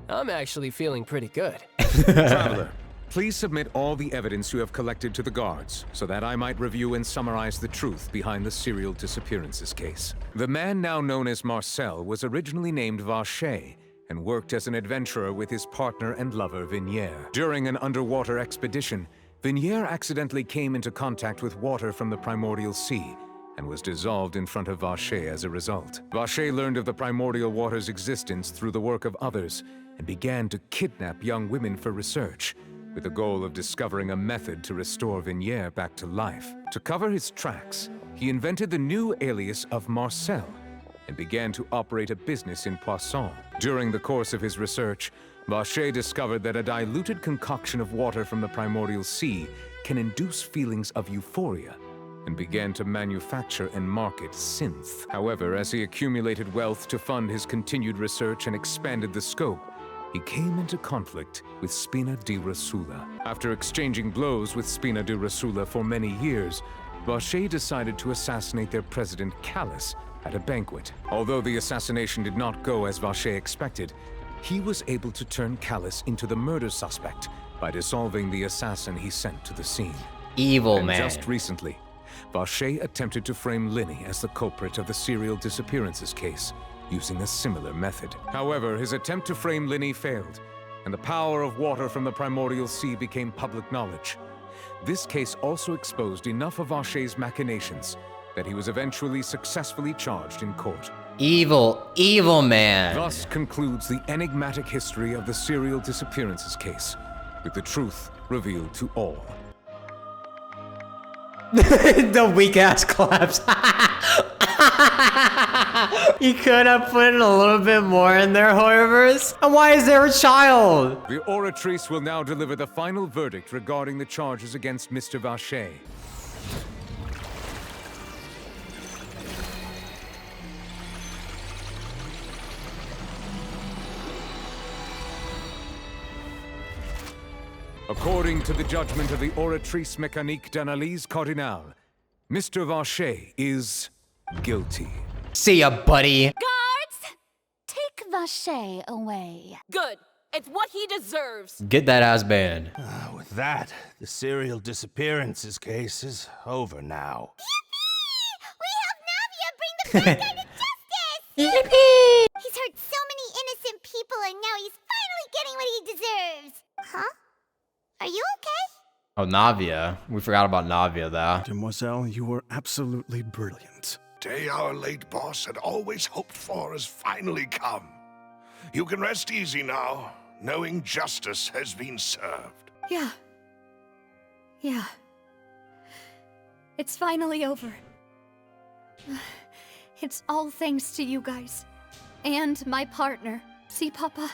I'm actually feeling pretty good. Traveler, please submit all the evidence you have collected to the guards, so that I might review and summarize the truth behind the serial disappearances case. The man now known as Marcel was originally named Vache, and worked as an adventurer with his partner and lover Vinier. During an underwater expedition, Vinier accidentally came into contact with water from the primordial sea, and was dissolved in front of Vache as a result. Vache learned of the primordial water's existence through the work of others and began to kidnap young women for research, with the goal of discovering a method to restore Vignier back to life. To cover his tracks, he invented the new alias of Marcel and began to operate a business in Poisson. During the course of his research, Vache discovered that a diluted concoction of water from the primordial sea can induce feelings of euphoria, and began to manufacture and market synth. However, as he accumulated wealth to fund his continued research and expanded the scope, he came into conflict with Spina di Rosula. After exchanging blows with Spina di Rosula for many years, Vache decided to assassinate their president Callus at a banquet. Although the assassination did not go as Vache expected, he was able to turn Callus into the murder suspect by dissolving the assassin he sent to the scene. Evil man. Just recently, Vache attempted to frame Linny as the culprit of the serial disappearances case, using a similar method. However, his attempt to frame Linny failed, and the power of water from the primordial sea became public knowledge. This case also exposed enough of Vache's machinations that he was eventually successfully charged in court. Evil, evil man. Thus concludes the enigmatic history of the serial disappearances case, with the truth revealed to all. The weak ass claps. You could have put in a little bit more in there, however. And why is there a child? The Oratrice will now deliver the final verdict regarding the charges against Mr. Vache. According to the judgment of the Oratrice Mécanique d'Analyse Cardinale, Mr. Vache is guilty. See ya, buddy. Guards! Take Vache away. Good. It's what he deserves. Get that ass banned. With that, the serial disappearances case is over now. We have Navia bring the bad guy to justice! Yippee! He's hurt so many innocent people and now he's finally getting what he deserves. Huh? Are you okay? Oh, Navia. We forgot about Navia, though. Demoiselle, you were absolutely brilliant. Day our late boss had always hoped for has finally come. You can rest easy now, knowing justice has been served. Yeah. Yeah. It's finally over. It's all thanks to you guys. And my partner. See, Papa?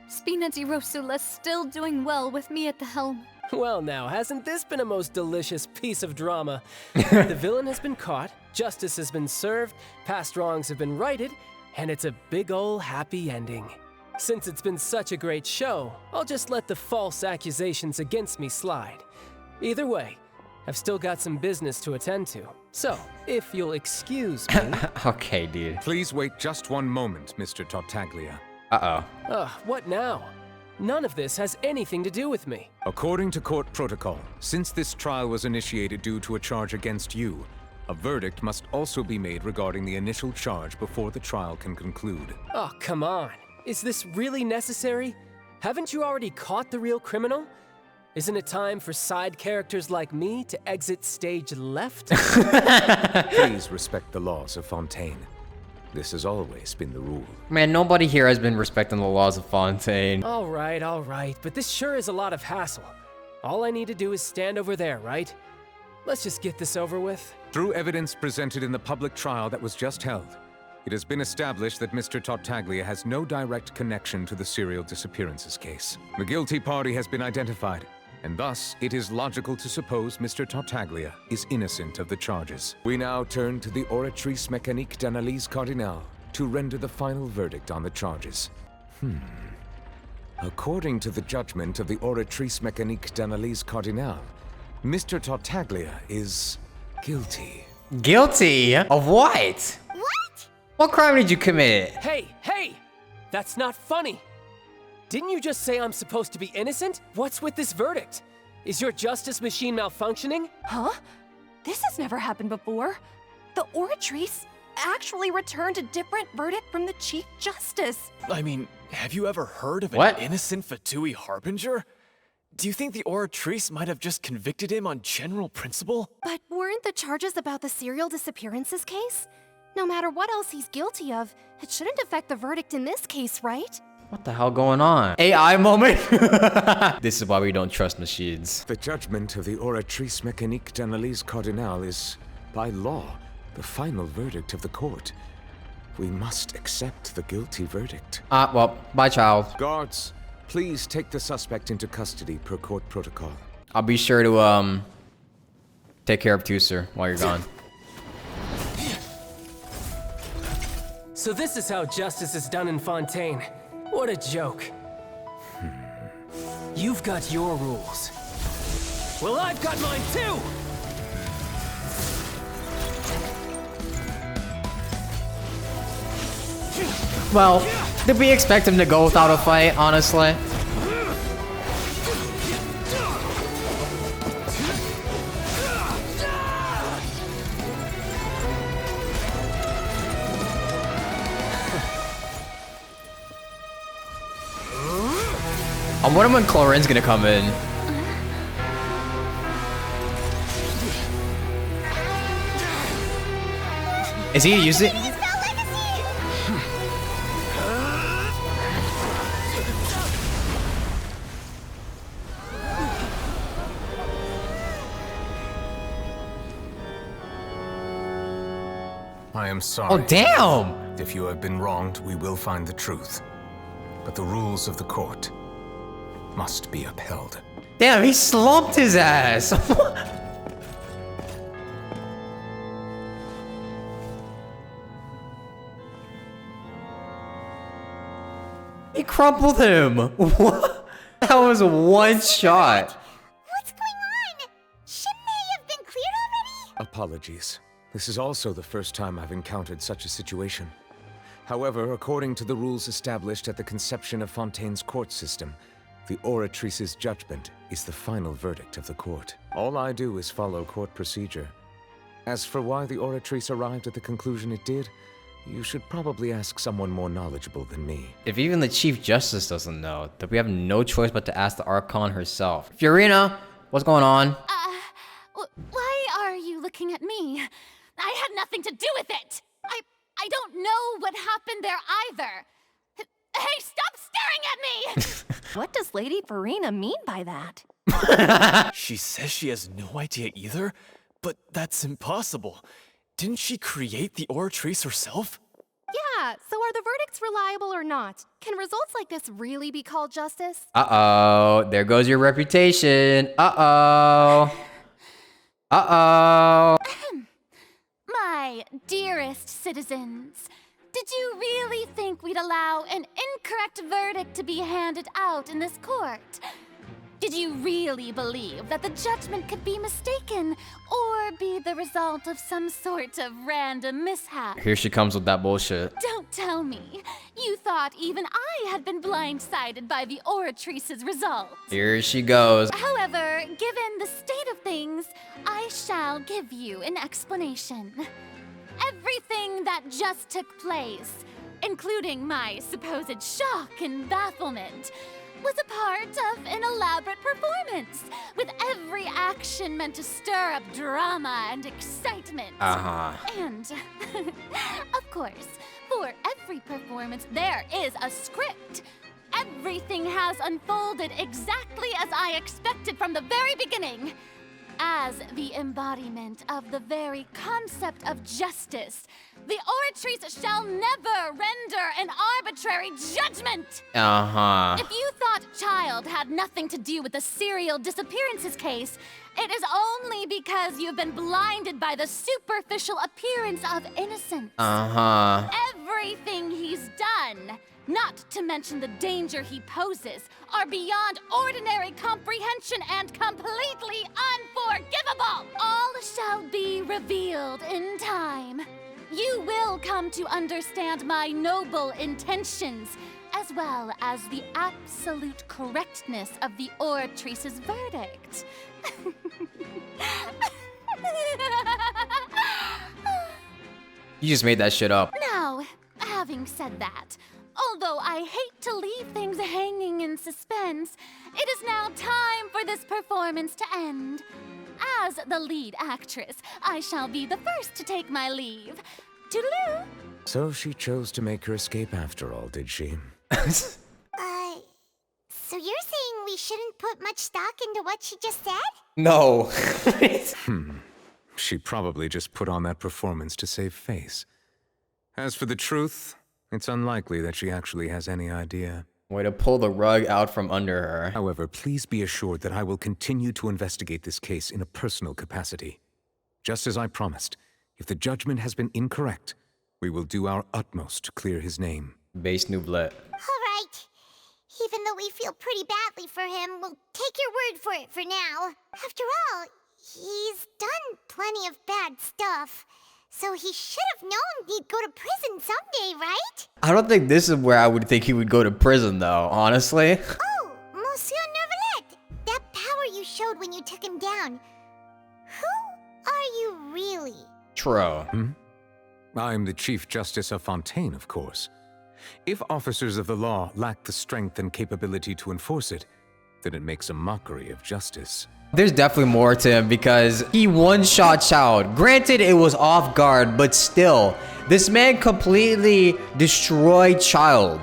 Spina di Rosula's still doing well with me at the helm. Well now, hasn't this been a most delicious piece of drama? The villain has been caught, justice has been served, past wrongs have been righted, and it's a big ol' happy ending. Since it's been such a great show, I'll just let the false accusations against me slide. Either way, I've still got some business to attend to. So, if you'll excuse me... Okay, dude. Please wait just one moment, Mr. Tartaglia. Uh-oh. What now? None of this has anything to do with me. According to court protocol, since this trial was initiated due to a charge against you, a verdict must also be made regarding the initial charge before the trial can conclude. Oh, come on. Is this really necessary? Haven't you already caught the real criminal? Isn't it time for side characters like me to exit stage left? Please respect the laws of Fontaine. This has always been the rule. Man, nobody here has been respecting the laws of Fontaine. All right, but this sure is a lot of hassle. All I need to do is stand over there, right? Let's just get this over with. Through evidence presented in the public trial that was just held, it has been established that Mr. Tartaglia has no direct connection to the serial disappearances case. The guilty party has been identified, and thus it is logical to suppose Mr. Tartaglia is innocent of the charges. We now turn to the Oratrice Mécanique d'Analyse Cardinale to render the final verdict on the charges. According to the judgment of the Oratrice Mécanique d'Analyse Cardinale, Mr. Tartaglia is guilty. Guilty? Of what? What? What crime did you commit? Hey! That's not funny! Didn't you just say I'm supposed to be innocent? What's with this verdict? Is your justice machine malfunctioning? Huh? This has never happened before. The Oratrice actually returned a different verdict from the Chief Justice. I mean, have you ever heard of What? an innocent Fatui Harbinger? Do you think the Oratrice might have just convicted him on general principle? But weren't the charges about the serial disappearances case? No matter what else he's guilty of, it shouldn't affect the verdict in this case, right? What the hell going on? AI moment? This is why we don't trust machines. The judgment of the Oratrice Mécanique d'Analyse Cardinal is, by law, the final verdict of the court. We must accept the guilty verdict. Well, bye, child. Guards, please take the suspect into custody per court protocol. I'll be sure to, take care of Tusser while you're gone. So this is how justice is done in Fontaine. What a joke. You've got your rules. Well, I've got mine too! Well, did we expect him to go without a fight, honestly? I wonder when Chlorine's gonna come in. Is he using? I am sorry. Oh, damn! If you have been wronged, we will find the truth. But the rules of the court must be upheld. Damn, he slumped his ass. He crumpled him. What? That was one shot. What's going on? Shouldn't they have been cleared already? Apologies. This is also the first time I've encountered such a situation. However, according to the rules established at the conception of Fontaine's court system, the Oratrice's judgment is the final verdict of the court. All I do is follow court procedure. As for why the Oratrice arrived at the conclusion it did, you should probably ask someone more knowledgeable than me. If even the Chief Justice doesn't know, then we have no choice but to ask the Archon herself. Fiorina, what's going on? Why are you looking at me? I had nothing to do with it! I don't know what happened there either. Hey, stop staring at me! What does Lady Farina mean by that? She says she has no idea either, but that's impossible. Didn't she create the Oratrice herself? Yeah, so are the verdicts reliable or not? Can results like this really be called justice? Uh-oh, there goes your reputation. Uh-oh. Uh-oh. My dearest citizens, did you really think we'd allow an incorrect verdict to be handed out in this court? Did you really believe that the judgment could be mistaken or be the result of some sort of random mishap? Here she comes with that bullshit. Don't tell me. You thought even I had been blindsided by the Oratrice's results. Here she goes. However, given the state of things, I shall give you an explanation. Everything that just took place, including my supposed shock and bafflement, was a part of an elaborate performance, with every action meant to stir up drama and excitement. And, of course, for every performance, there is a script. Everything has unfolded exactly as I expected from the very beginning. As the embodiment of the very concept of justice, the Oratrice shall never render an arbitrary judgment! If you thought Child had nothing to do with the serial disappearances case, it is only because you've been blinded by the superficial appearance of innocence. Everything he's done, not to mention the danger he poses, are beyond ordinary comprehension and completely unforgivable! All shall be revealed in time. You will come to understand my noble intentions, as well as the absolute correctness of the Oratrice's verdict. You just made that shit up. Now, having said that, Although I hate to leave things hanging in suspense, it is now time for this performance to end. As the lead actress, I shall be the first to take my leave. Toodaloo! So she chose to make her escape after all, did she? So you're saying we shouldn't put much stock into what she just said? No. She probably just put on that performance to save face. As for the truth, it's unlikely that she actually has any idea. Way to pull the rug out from under her. However, please be assured that I will continue to investigate this case in a personal capacity. Just as I promised, if the judgment has been incorrect, we will do our utmost to clear his name. Base Nooblet. Alright. Even though we feel pretty badly for him, we'll take your word for it for now. After all, he's done plenty of bad stuff. So he should have known he'd go to prison someday, right? I don't think this is where I would think he would go to prison, though, honestly. Oh, Monsieur Neuvillette! That power you showed when you took him down. Who are you really? True. I'm the Chief Justice of Fontaine, of course. If officers of the law lack the strength and capability to enforce it, then it makes a mockery of justice. There's definitely more to him because he one-shot Child. Granted, it was off guard, but still, this man completely destroyed Child.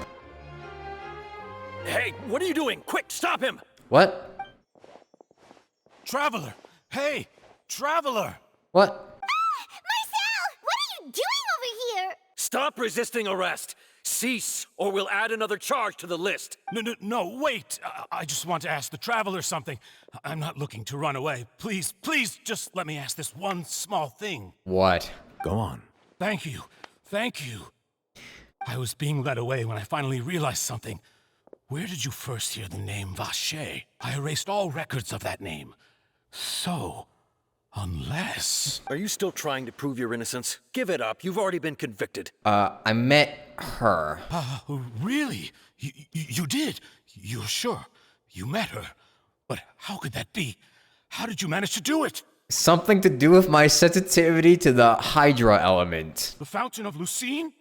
Hey, what are you doing? Quick, stop him! What? Traveler! Hey! Traveler! What? Marcel! What are you doing over here? Stop resisting arrest! Cease, or we'll add another charge to the list. No, wait! I just want to ask the Traveler something. I'm not looking to run away. Please, just let me ask this one small thing. What? Go on. Thank you. I was being led away when I finally realized something. Where did you first hear the name Vacher? I erased all records of that name. So, unless... Are you still trying to prove your innocence? Give it up. You've already been convicted. I met her. Really? You did? You're sure? You met her? But how could that be? How did you manage to do it? Something to do with my sensitivity to the Hydra element. The Fountain of Lucine?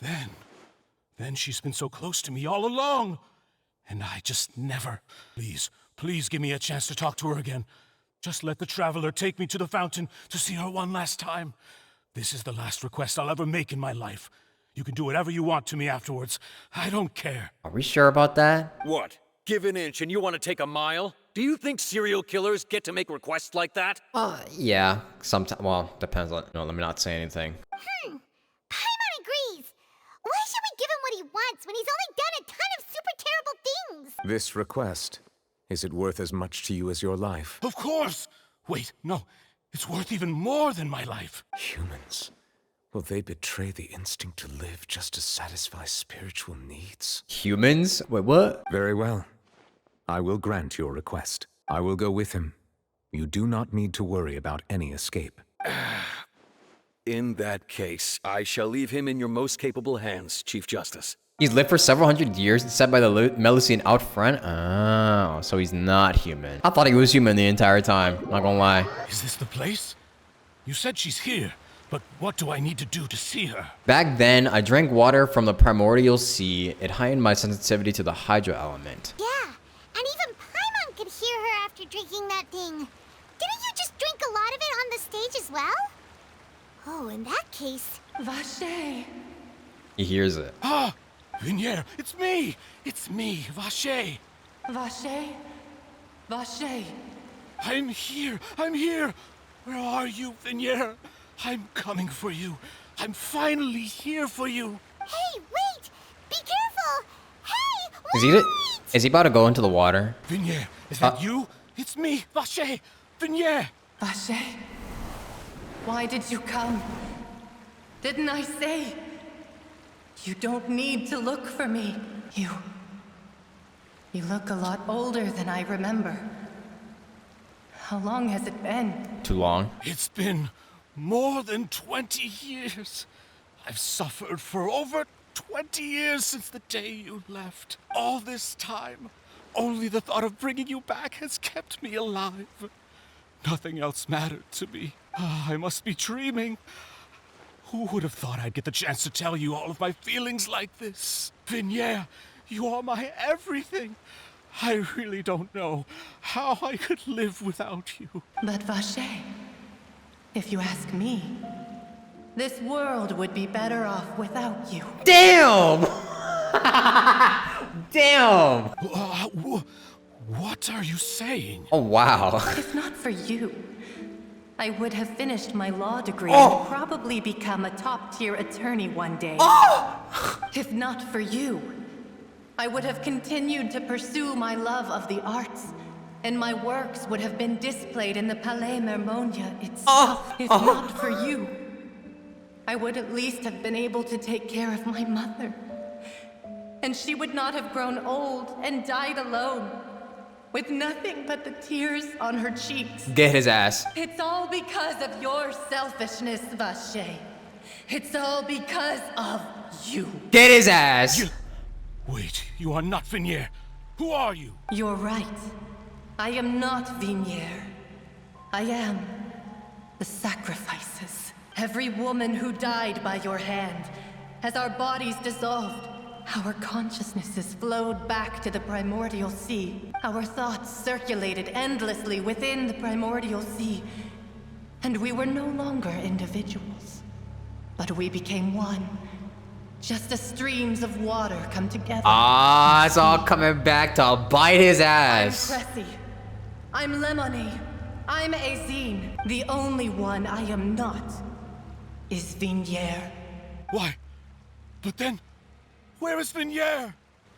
Then she's been so close to me all along. And I just never... Please give me a chance to talk to her again. Just let the Traveler take me to the fountain to see her one last time. This is the last request I'll ever make in my life. You can do whatever you want to me afterwards. I don't care. Are we sure about that? What? Give an inch and you want to take a mile? Do you think serial killers get to make requests like that? Yeah. Sometimes. Well, depends on... No, let me not say anything. Paimon agrees. Why should we give him what he wants when he's only done a ton of super terrible things? This request, is it worth as much to you as your life? Of course! Wait, no. It's worth even more than my life. Humans. Will they betray the instinct to live just to satisfy spiritual needs? Humans? Wait, what? Very well. I will grant your request. I will go with him. You do not need to worry about any escape. In that case, I shall leave him in your most capable hands, Chief Justice. He's lived for several hundred years, set by the Melusine out front. Oh, so he's not human. I thought he was human the entire time, not gonna lie. Is this the place? You said she's here, but what do I need to do to see her? Back then, I drank water from the primordial sea. It heightened my sensitivity to the Hydra element. Yeah, and even Paimon could hear her after drinking that thing. Didn't you just drink a lot of it on the stage as well? Oh, in that case... Vacher. He hears it. Ah! Vignier, it's me! It's me, Vacher! Vacher? Vacher. I'm here! Where are you, Vignier? I'm coming for you. I'm finally here for you. Hey, wait! Be careful! Hey, Is he about to go into the water? Vignier, is that you? It's me, Vacher! Vignier! Vacher? Why did you come? Didn't I say? You don't need to look for me. You look a lot older than I remember. How long has it been? Too long. It's been more than 20 years. I've suffered for over 20 years since the day you left. All this time, only the thought of bringing you back has kept me alive. Nothing else mattered to me. I must be dreaming. Who would have thought I'd get the chance to tell you all of my feelings like this? Vignier, you are my everything. I really don't know how I could live without you. But Vache, if you ask me, this world would be better off without you. Damn! Damn! What are you saying? Oh, wow. If not for you, I would have finished my law degree Oh. and probably become a top-tier attorney one day. Oh. If not for you, I would have continued to pursue my love of the arts, and my works would have been displayed in the Palais Mermonia itself. If not for you, I would at least have been able to take care of my mother. And she would not have grown old and died alone, with nothing but the tears on her cheeks. Get his ass. It's all because of your selfishness, Vache. It's all because of you. Get his ass. Wait, you are not Vignier. Who are you? You're right. I am not Vignier. I am the sacrifices. Every woman who died by your hand, as our bodies dissolved, our consciousnesses flowed back to the primordial sea. Our thoughts circulated endlessly within the primordial sea. And we were no longer individuals, but we became one. Just as streams of water come together. Ah, it's all coming back to bite his ass. I'm Cressy. I'm Lemonade. I'm Azine. The only one I am not is Vignier. Why? But then, where is Vignier?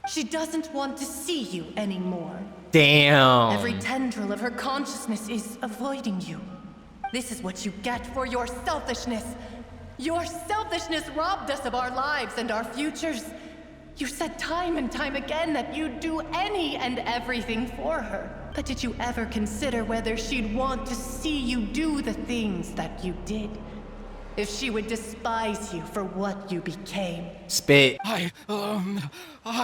She doesn't want to see you anymore. Damn. Every tendril of her consciousness is avoiding you. This is what you get for your selfishness. Your selfishness robbed us of our lives and our futures. You said time and time again that you'd do any and everything for her. But did you ever consider whether she'd want to see you do the things that you did? If she would despise you for what you became? Spit. I...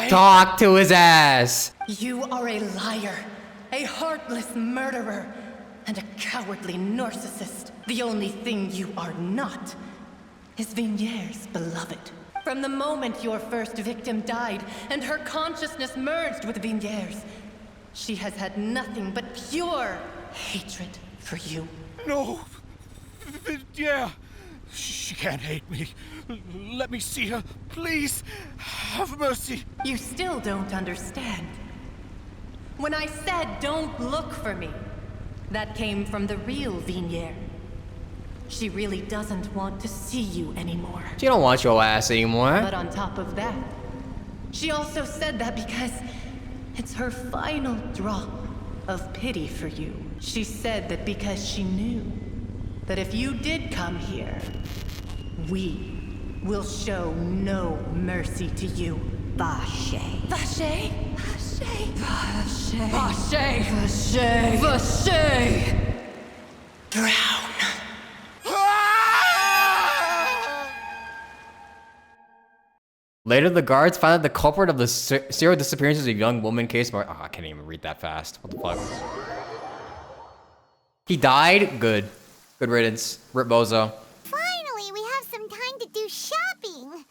Talk to his ass. You are a liar, a heartless murderer, and a cowardly narcissist. The only thing you are not is Vignier's beloved. From the moment your first victim died and her consciousness merged with Vignier's, she has had nothing but pure hatred for you. No! Vignier! She can't hate me. Let me see her, please. Have mercy. You still don't understand. When I said don't look for me, that came from the real Vignier. She really doesn't want to see you anymore. She don't want your ass anymore. But on top of that, she also said that because it's her final drop of pity for you. She said that because she knew that if you did come here, we will show no mercy to you. Vache. Vache? Vache. Vache. Vache. Vache. Vache. Drown. Later, the guards found that the culprit of the serial disappearances of a young woman case. Oh, I can't even read that fast. What the fuck? He died? Good. Good riddance. Rip Bozo. Finally, we have some time to do shopping.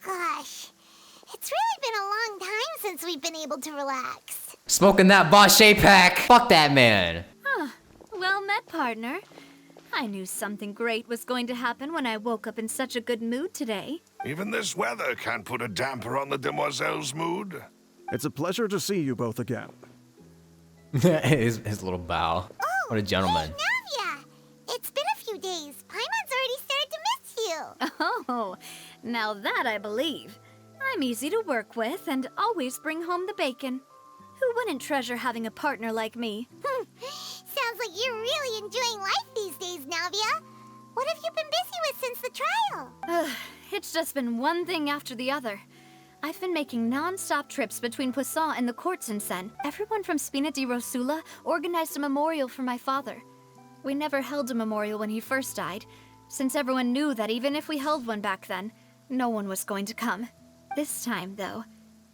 Gosh, it's really been a long time since we've been able to relax. Smoking that Vache pack. Fuck that man. Huh. Well met, partner. I knew something great was going to happen when I woke up in such a good mood today. Even this weather can't put a damper on the demoiselle's mood. It's a pleasure to see you both again. his little bow. What a gentleman. Hey, Navia! It's been a few days. Paimon's already started to miss you. Oh, now that I believe. I'm easy to work with and always bring home the bacon. Who wouldn't treasure having a partner like me? Sounds like you're really enjoying life these days, Navia. What have you been busy with since the trial? It's just been one thing after the other. I've been making non-stop trips between Poisson and the courts in Sen. Everyone from Spina di Rosula organized a memorial for my father. We never held a memorial when he first died, since everyone knew that even if we held one back then, no one was going to come. This time, though,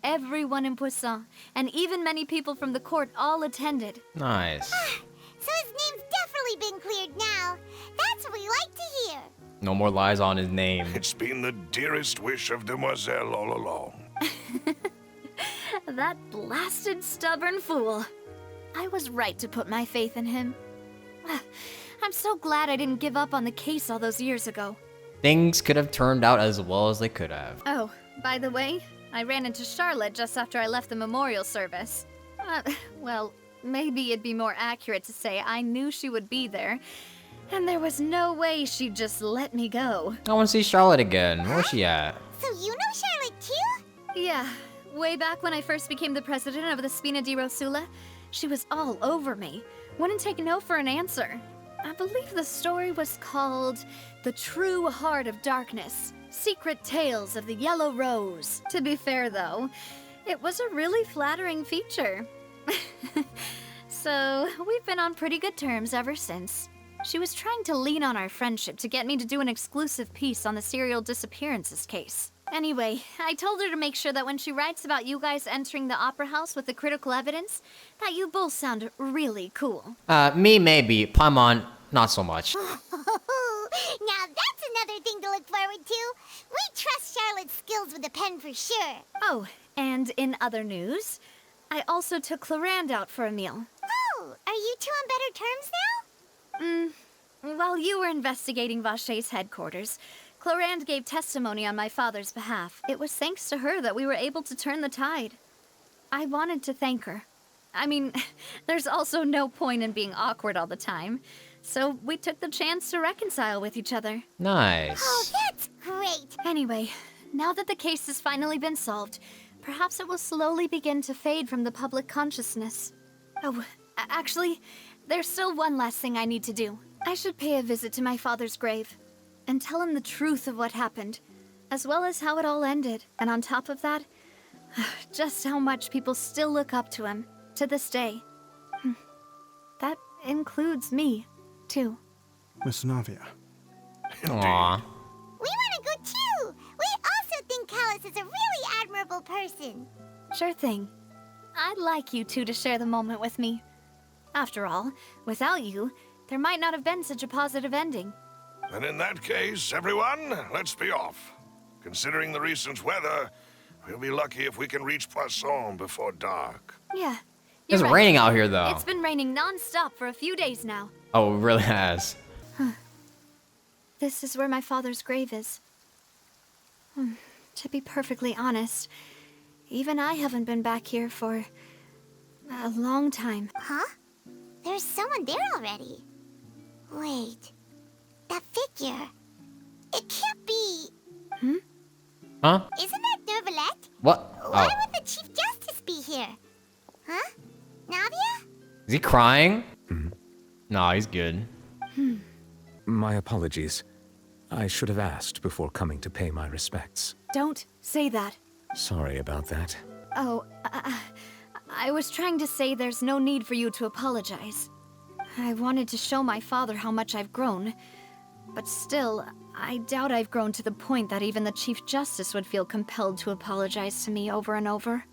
everyone in Poisson, and even many people from the court all attended. Nice. So his name's definitely been cleared now. That's what we like to hear. No more lies on his name. It's been the dearest wish of Demoiselle all along. That blasted stubborn fool. I was right to put my faith in him. I'm so glad I didn't give up on the case all those years ago. Things could have turned out as well as they could have. Oh, by the way, I ran into Charlotte just after I left the memorial service. Well, maybe it'd be more accurate to say I knew she would be there, and there was no way she'd just let me go. I want to see Charlotte again. Where's she at? So you know Charlotte too? Yeah, way back when I first became the president of the Spina di Rosula, she was all over me. Wouldn't take no for an answer. I believe the story was called The True Heart of Darkness, Secret Tales of the Yellow Rose. To be fair though, it was a really flattering feature. So, we've been on pretty good terms ever since. She was trying to lean on our friendship to get me to do an exclusive piece on the serial disappearances case. Anyway, I told her to make sure that when she writes about you guys entering the opera house with the critical evidence, that you both sound really cool. Me maybe. Paimon, not so much. Now that's another thing to look forward to. We trust Charlotte's skills with a pen for sure. Oh, and in other news, I also took Clarand out for a meal. Oh, are you two on better terms now? While you were investigating Vache's headquarters, Clarand gave testimony on my father's behalf. It was thanks to her that we were able to turn the tide. I wanted to thank her. I mean, there's also no point in being awkward all the time, so we took the chance to reconcile with each other. Nice. Oh, that's great. Anyway, now that the case has finally been solved, perhaps it will slowly begin to fade from the public consciousness. Oh, actually, there's still one last thing I need to do. I should pay a visit to my father's grave and tell him the truth of what happened, as well as how it all ended. And on top of that, just how much people still look up to him to this day. That includes me, too. Miss Navia. Aww. We want to go too. We also think Callus is a really admirable person. Sure thing. I'd like you two to share the moment with me. After all, without you, there might not have been such a positive ending. And in that case, everyone, let's be off. Considering the recent weather, we'll be lucky if we can reach Poisson before dark. Yeah. It's you're right. raining out here, though. It's been raining non-stop for a few days now. Oh, it really has. This is where my father's grave is. To be perfectly honest, even I haven't been back here for a long time. Huh? There's someone there already. Wait. That figure. It can't be... Huh? Isn't that Nervalette? What? Why Oh. would the Chief Justice be here? Huh? Navia? Is he crying? No, he's good. My apologies. I should have asked before coming to pay my respects. Don't say that. Sorry about that. Oh, I was trying to say there's no need for you to apologize. I wanted to show my father how much I've grown. But still, I doubt I've grown to the point that even the Chief Justice would feel compelled to apologize to me over and over.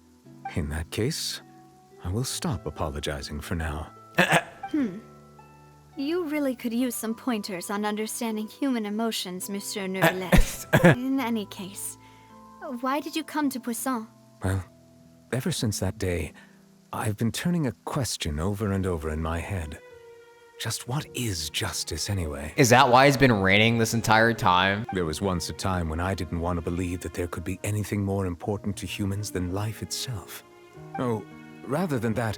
In that case, I will stop apologizing for now. You really could use some pointers on understanding human emotions, Monsieur Nervalette. In any case, why did you come to Poisson? Well, ever since that day, I've been turning a question over and over in my head. Just what is justice anyway? Is that why it's been raining this entire time? There was once a time when I didn't want to believe that there could be anything more important to humans than life itself. Oh, rather than that,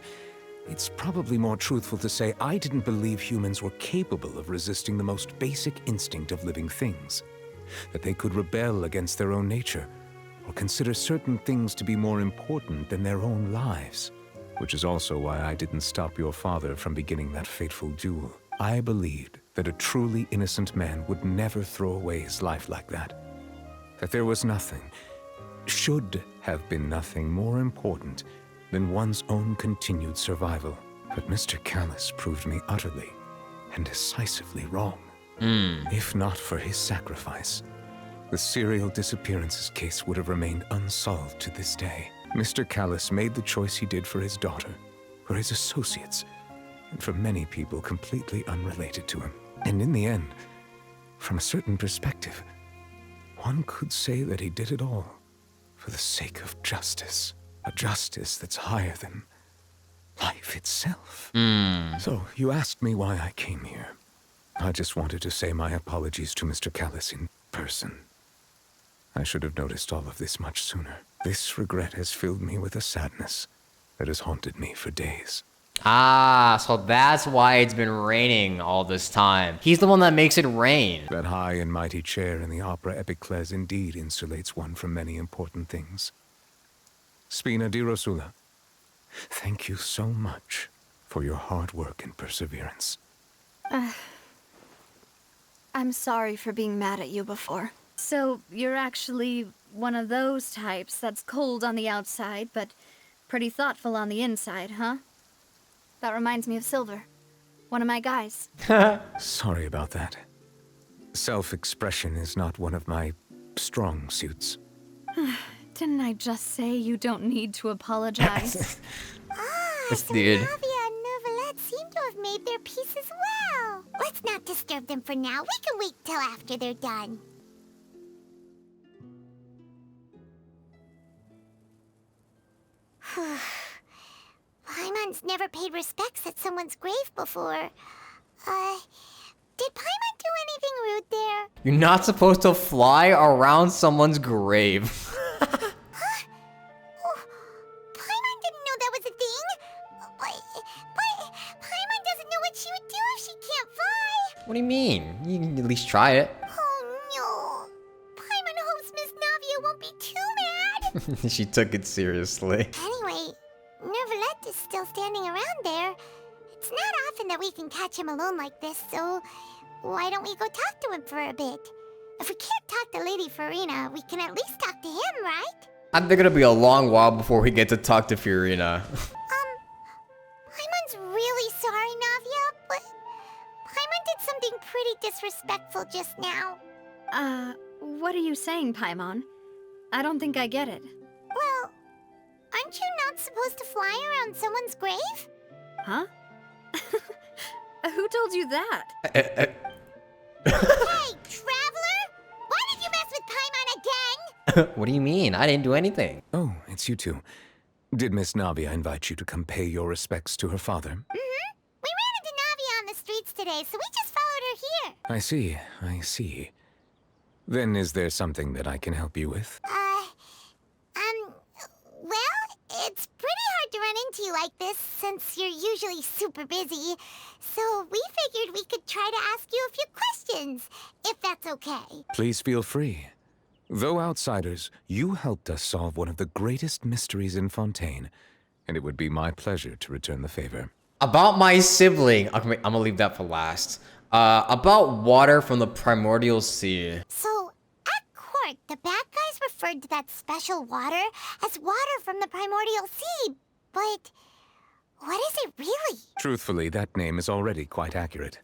it's probably more truthful to say I didn't believe humans were capable of resisting the most basic instinct of living things. That they could rebel against their own nature, or consider certain things to be more important than their own lives. Which is also why I didn't stop your father from beginning that fateful duel. I believed that a truly innocent man would never throw away his life like that. That there was nothing, should have been nothing more important than one's own continued survival. But Mr. Callus proved me utterly and decisively wrong. If not for his sacrifice, the serial disappearances case would have remained unsolved to this day. Mr. Callus made the choice he did for his daughter, for his associates, and for many people completely unrelated to him. And in the end, From a certain perspective, one could say that he did it all for the sake of justice. A justice that's higher than life itself. So, you asked me why I came here. I just wanted to say my apologies to Mr. Callis in person. I should have noticed all of this much sooner. This regret has filled me with a sadness that has haunted me for days. Ah, so that's why it's been raining all this time. He's the one that makes it rain. That high and mighty chair in the Opera Epiclese indeed insulates one from many important things. Spina di Rosula, thank you so much for your hard work and perseverance. I'm sorry for being mad at you before. So, you're actually one of those types that's cold on the outside, but pretty thoughtful on the inside, huh? That reminds me of Silver, one of my guys. Sorry about that. Self-expression is not one of my strong suits. Didn't I just say you don't need to apologize? This dude. Navia and Neuvillette seem to have made their peace as well. Let's not disturb them for now. We can wait till after they're done. Paimon's never paid respects at someone's grave before. Did Paimon do anything rude there? You're not supposed to fly around someone's grave. Paimon didn't know that was a thing. But Paimon doesn't know what she would do if she can't fly. What do you mean? You can at least try it. Oh no. Paimon hopes Miss Navia won't be too mad. She took it seriously. Anyway, Neuvillette is still standing around there. It's not often that we can catch him alone like this, so why don't we go talk to him for a bit? If we can't talk to Lady Farina, we can at least talk to him, right? I think it'll be a long while before we get to talk to Fiorina. Paimon's really sorry, Navia, but Paimon did something pretty disrespectful just now. What are you saying, Paimon? I don't think I get it. Well, aren't you not supposed to fly around someone's grave? Huh? Who told you that? Hey, Traveler! Why did you mess with Paimon again? What do you mean? I didn't do anything. Oh, it's you two. Did Miss Navia invite you to come pay your respects to her father? Mm-hmm. We ran into Navia on the streets today, so we just followed her here. I see. Then is there something that I can help you with? Well, it's pretty hard to run into you like this since you're usually super busy. So we figured we could try to ask you a few questions, if that's okay. Please feel free. Though outsiders, you helped us solve one of the greatest mysteries in Fontaine, and it would be my pleasure to return the favor. About my sibling. Okay, I'm gonna leave that for last. About water from the primordial sea. So, at court, the bad guys referred to that special water as water from the primordial sea, but what is it really? Truthfully, that name is already quite accurate.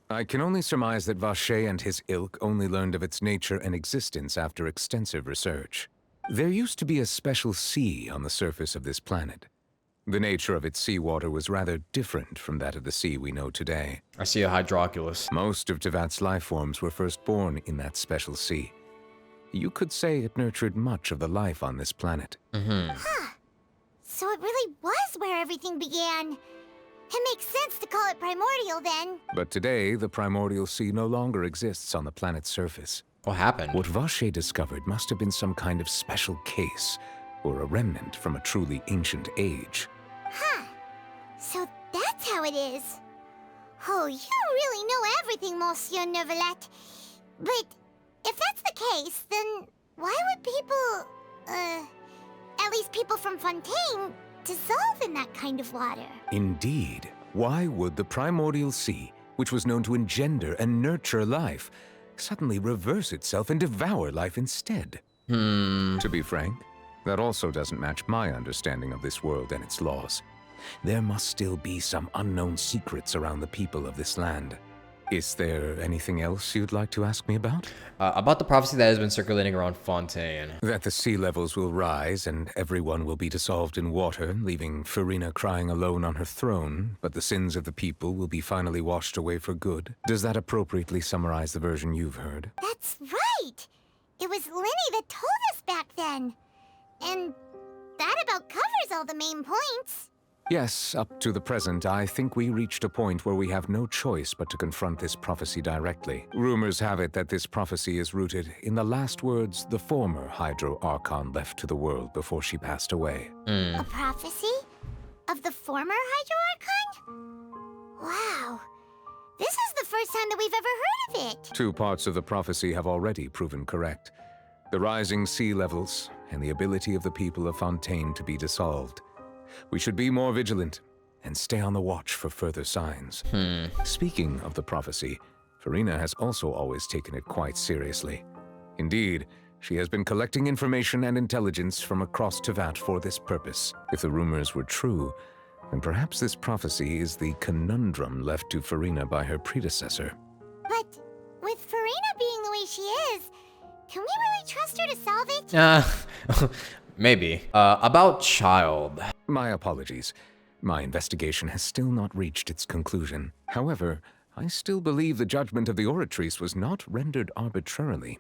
I can only surmise that Vacher and his ilk only learned of its nature and existence after extensive research. There used to be a special sea on the surface of this planet. The nature of its seawater was rather different from that of the sea we know today. I see a Hydroculus. Most of Tevat's life forms were first born in that special sea. You could say it nurtured much of the life on this planet. Huh. So it really was where everything began. It makes sense to call it primordial then. But today, the primordial sea no longer exists on the planet's surface. What happened? What Vacher discovered must have been some kind of special case, or a remnant from a truly ancient age. Huh. So that's how it is. Oh, you really know everything, Monsieur Neuvillette. But if that's the case, then why would people, at least people from Fontaine, dissolve in that kind of water? Indeed. Why would the primordial sea, which was known to engender and nurture life, suddenly reverse itself and devour life instead? To be frank, that also doesn't match my understanding of this world and its laws. There must still be some unknown secrets around the people of this land. Is there anything else you'd like to ask me about? About the prophecy that has been circulating around Fontaine. That the sea levels will rise and everyone will be dissolved in water, leaving Farina crying alone on her throne, but the sins of the people will be finally washed away for good. Does that appropriately summarize the version you've heard? That's right! It was Linny that told us back then. And that about covers all the main points. Yes, up to the present, I think we reached a point where we have no choice but to confront this prophecy directly. Rumors have it that this prophecy is rooted in the last words the former Hydro Archon left to the world before she passed away. A prophecy? Of the former Hydro Archon? Wow. This is the first time that we've ever heard of it. 2 parts of the prophecy have already proven correct. The rising sea levels and the ability of the people of Fontaine to be dissolved. We should be more vigilant and stay on the watch for further signs. Speaking of the prophecy, Farina has also always taken it quite seriously. Indeed, she has been collecting information and intelligence from across Tevat for this purpose. If the rumors were true, then perhaps this prophecy is the conundrum left to Farina by her predecessor. But with Farina being the way she is, can we really trust her to solve it? Maybe. About Child. My apologies. My investigation has still not reached its conclusion. However, I still believe the judgment of the Oratrice was not rendered arbitrarily.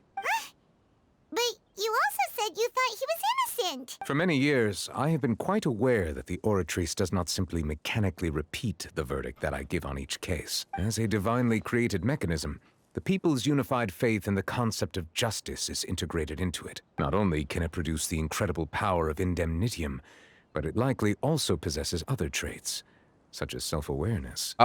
But you also said you thought he was innocent. For many years, I have been quite aware that the Oratrice does not simply mechanically repeat the verdict that I give on each case. As a divinely created mechanism, the people's unified faith in the concept of justice is integrated into it. Not only can it produce the incredible power of indemnitium, but it likely also possesses other traits, such as self-awareness.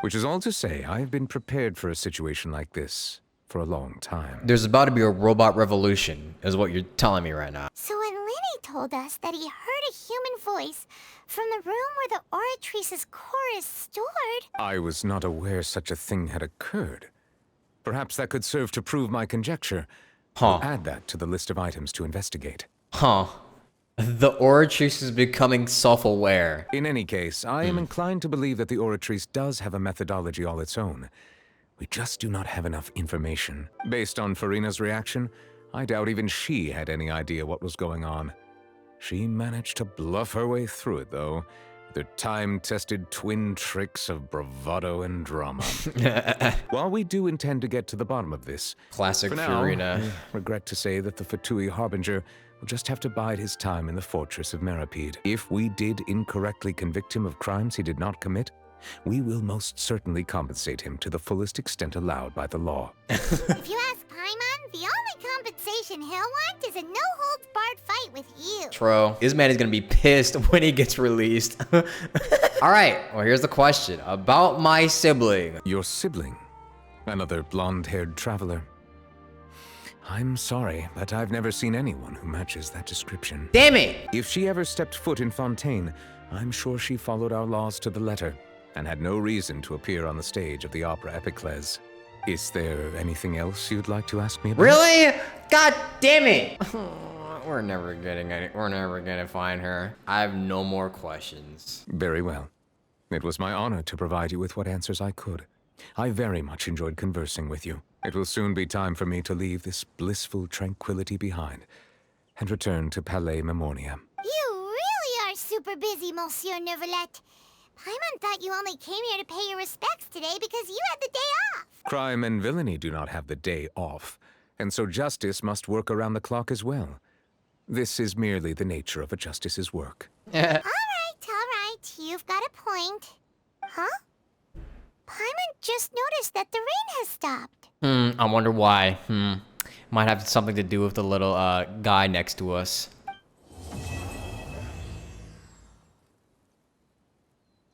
Which is all to say, I have been prepared for a situation like this for a long time. There's about to be a robot revolution, is what you're telling me right now. So when Linny told us that he heard a human voice from the room where the Oratrice's core is stored... I was not aware such a thing had occurred. Perhaps that could serve to prove my conjecture. I'll add that to the list of items to investigate. The Oratrice is becoming self-aware. In any case, I am inclined to believe that the Oratrice does have a methodology all its own. We just do not have enough information. Based on Farina's reaction, I doubt even she had any idea what was going on. She managed to bluff her way through it, though. Their time-tested twin tricks of bravado and drama. While we do intend to get to the bottom of this, classic for now, Farina. I regret to say that the Fatui Harbinger will just have to bide his time in the fortress of Meripede. If we did incorrectly convict him of crimes he did not commit, we will most certainly compensate him to the fullest extent allowed by the law. If you ask Paimon, the only compensation he'll want is a no-holds-barred fight with you. True. This man is gonna be pissed when he gets released. Alright, well here's the question. About my sibling. Your sibling? Another blonde-haired traveler? I'm sorry, but I've never seen anyone who matches that description. Damn it! If she ever stepped foot in Fontaine, I'm sure she followed our laws to the letter, and had no reason to appear on the stage of the opera Epicles. Is there anything else you'd like to ask me about? Really? God damn it! We're never gonna find her. I have no more questions. Very well. It was my honor to provide you with what answers I could. I very much enjoyed conversing with you. It will soon be time for me to leave this blissful tranquility behind and return to Palais Memoria. You really are super busy, Monsieur Neuvillette. Paimon thought you only came here to pay your respects today because you had the day off. Crime and villainy do not have the day off, and so justice must work around the clock as well. This is merely the nature of a justice's work. All right. You've got a point. Huh? Paimon just noticed that the rain has stopped. I wonder why. Might have something to do with the little guy next to us.